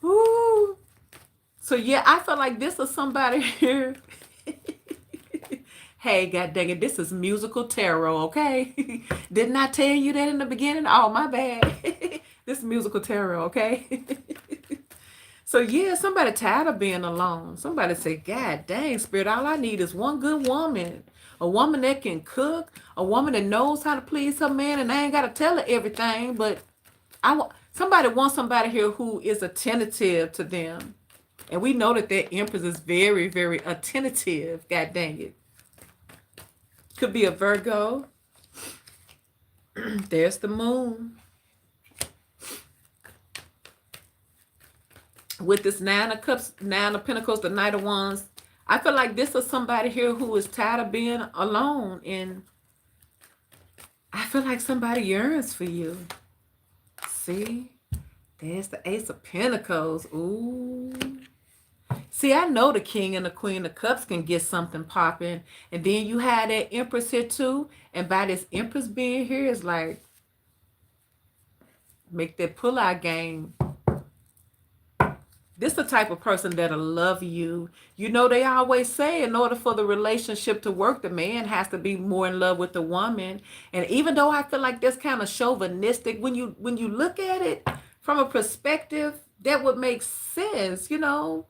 A: Ooh. So yeah, I feel like this is somebody here. Hey, god dang it, this is musical tarot, okay? Didn't I tell you that in the beginning? Oh, my bad. This is musical tarot, okay? So yeah, somebody tired of being alone. Somebody say, god dang, Spirit, all I need is one good woman. A woman that can cook, a woman that knows how to please her man, and I ain't got to tell her everything, but somebody wants somebody here who is attentive to them. And we know that that Empress is very, very attentive. God dang it. Could be a Virgo. There's the Moon. With this Nine of Cups, Nine of Pentacles, the Knight of Wands. I feel like this is somebody here who is tired of being alone. And I feel like somebody yearns for you. See? There's the Ace of Pentacles. Ooh. See, I know the King and the Queen of Cups can get something popping. And then you have that Empress here too. And by this Empress being here, it's like, make that pull-out game. This is the type of person that'll love you. You know, they always say in order for the relationship to work, the man has to be more in love with the woman. And even though I feel like that's kind of chauvinistic, when you look at it from a perspective, that would make sense, you know.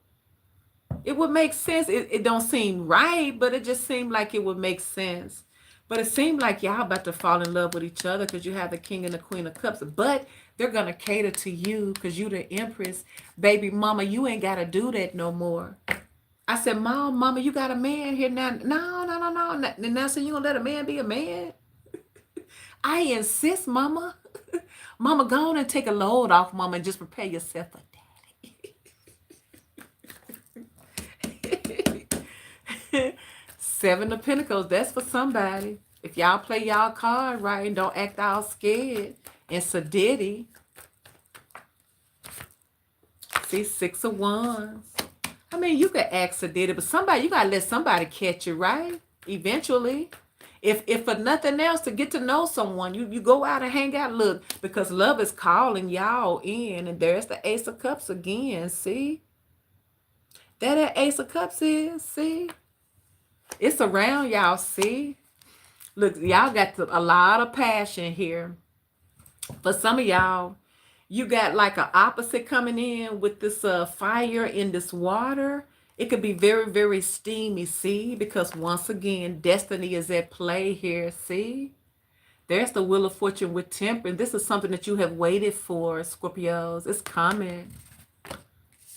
A: It would make sense. It don't seem right, but it just seemed like it would make sense. But it seemed like y'all about to fall in love with each other because you have the King and the Queen of Cups. But they're going to cater to you because you the Empress. Baby mama, you ain't got to do that no more. I said, mama, you got a man here now. No. Now, so you going to let a man be a man? I insist, mama. Mama, go on and take a load off, mama, and just prepare yourself for daddy. Seven of Pentacles, that's for somebody. If y'all play y'all card right and don't act all scared and sedity. See, Six of Wands. I mean, you could act sedity, but somebody, you got to let somebody catch you, right? Eventually. If for nothing else, to get to know someone, you go out and hang out. Look, because love is calling y'all in, and there's the Ace of Cups again. See, that Ace of Cups is. See, it's around y'all. See, look, y'all got a lot of passion here. For some of y'all, you got like an opposite coming in with this fire in this water. It could be very, very steamy, see, because once again, destiny is at play here, see. There's the Wheel of Fortune with Temperance. This is something that you have waited for, Scorpios. It's coming.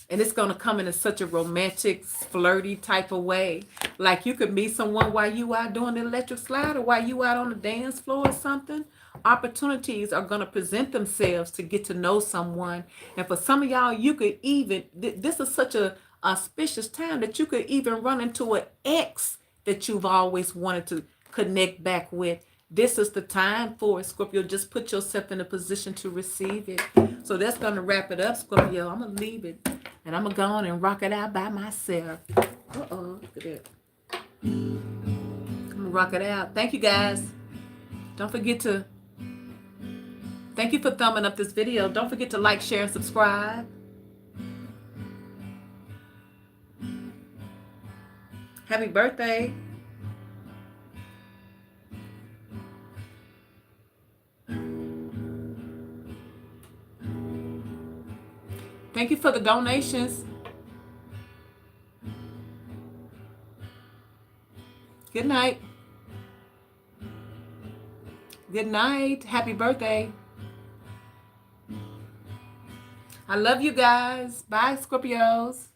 A: And it's going to come in such a romantic, flirty type of way. Like you could meet someone while you out doing the electric slide or while you out on the dance floor or something. Opportunities are going to present themselves to get to know someone. And for some of y'all, you could even, this is such a auspicious time that you could even run into an ex that you've always wanted to connect back with. This is the time for it, Scorpio. Just put yourself in a position to receive it. So that's going to wrap it up, Scorpio. I'm going to leave it. And I'm going to go on and rock it out by myself. Uh-oh, look at that. I'm going to rock it out. Thank you, guys. Don't forget to, thank you for thumbing up this video. Don't forget to like, share, and subscribe. Happy birthday. Thank you for the donations. Good night. Good night. Happy birthday. I love you guys. Bye, Scorpios.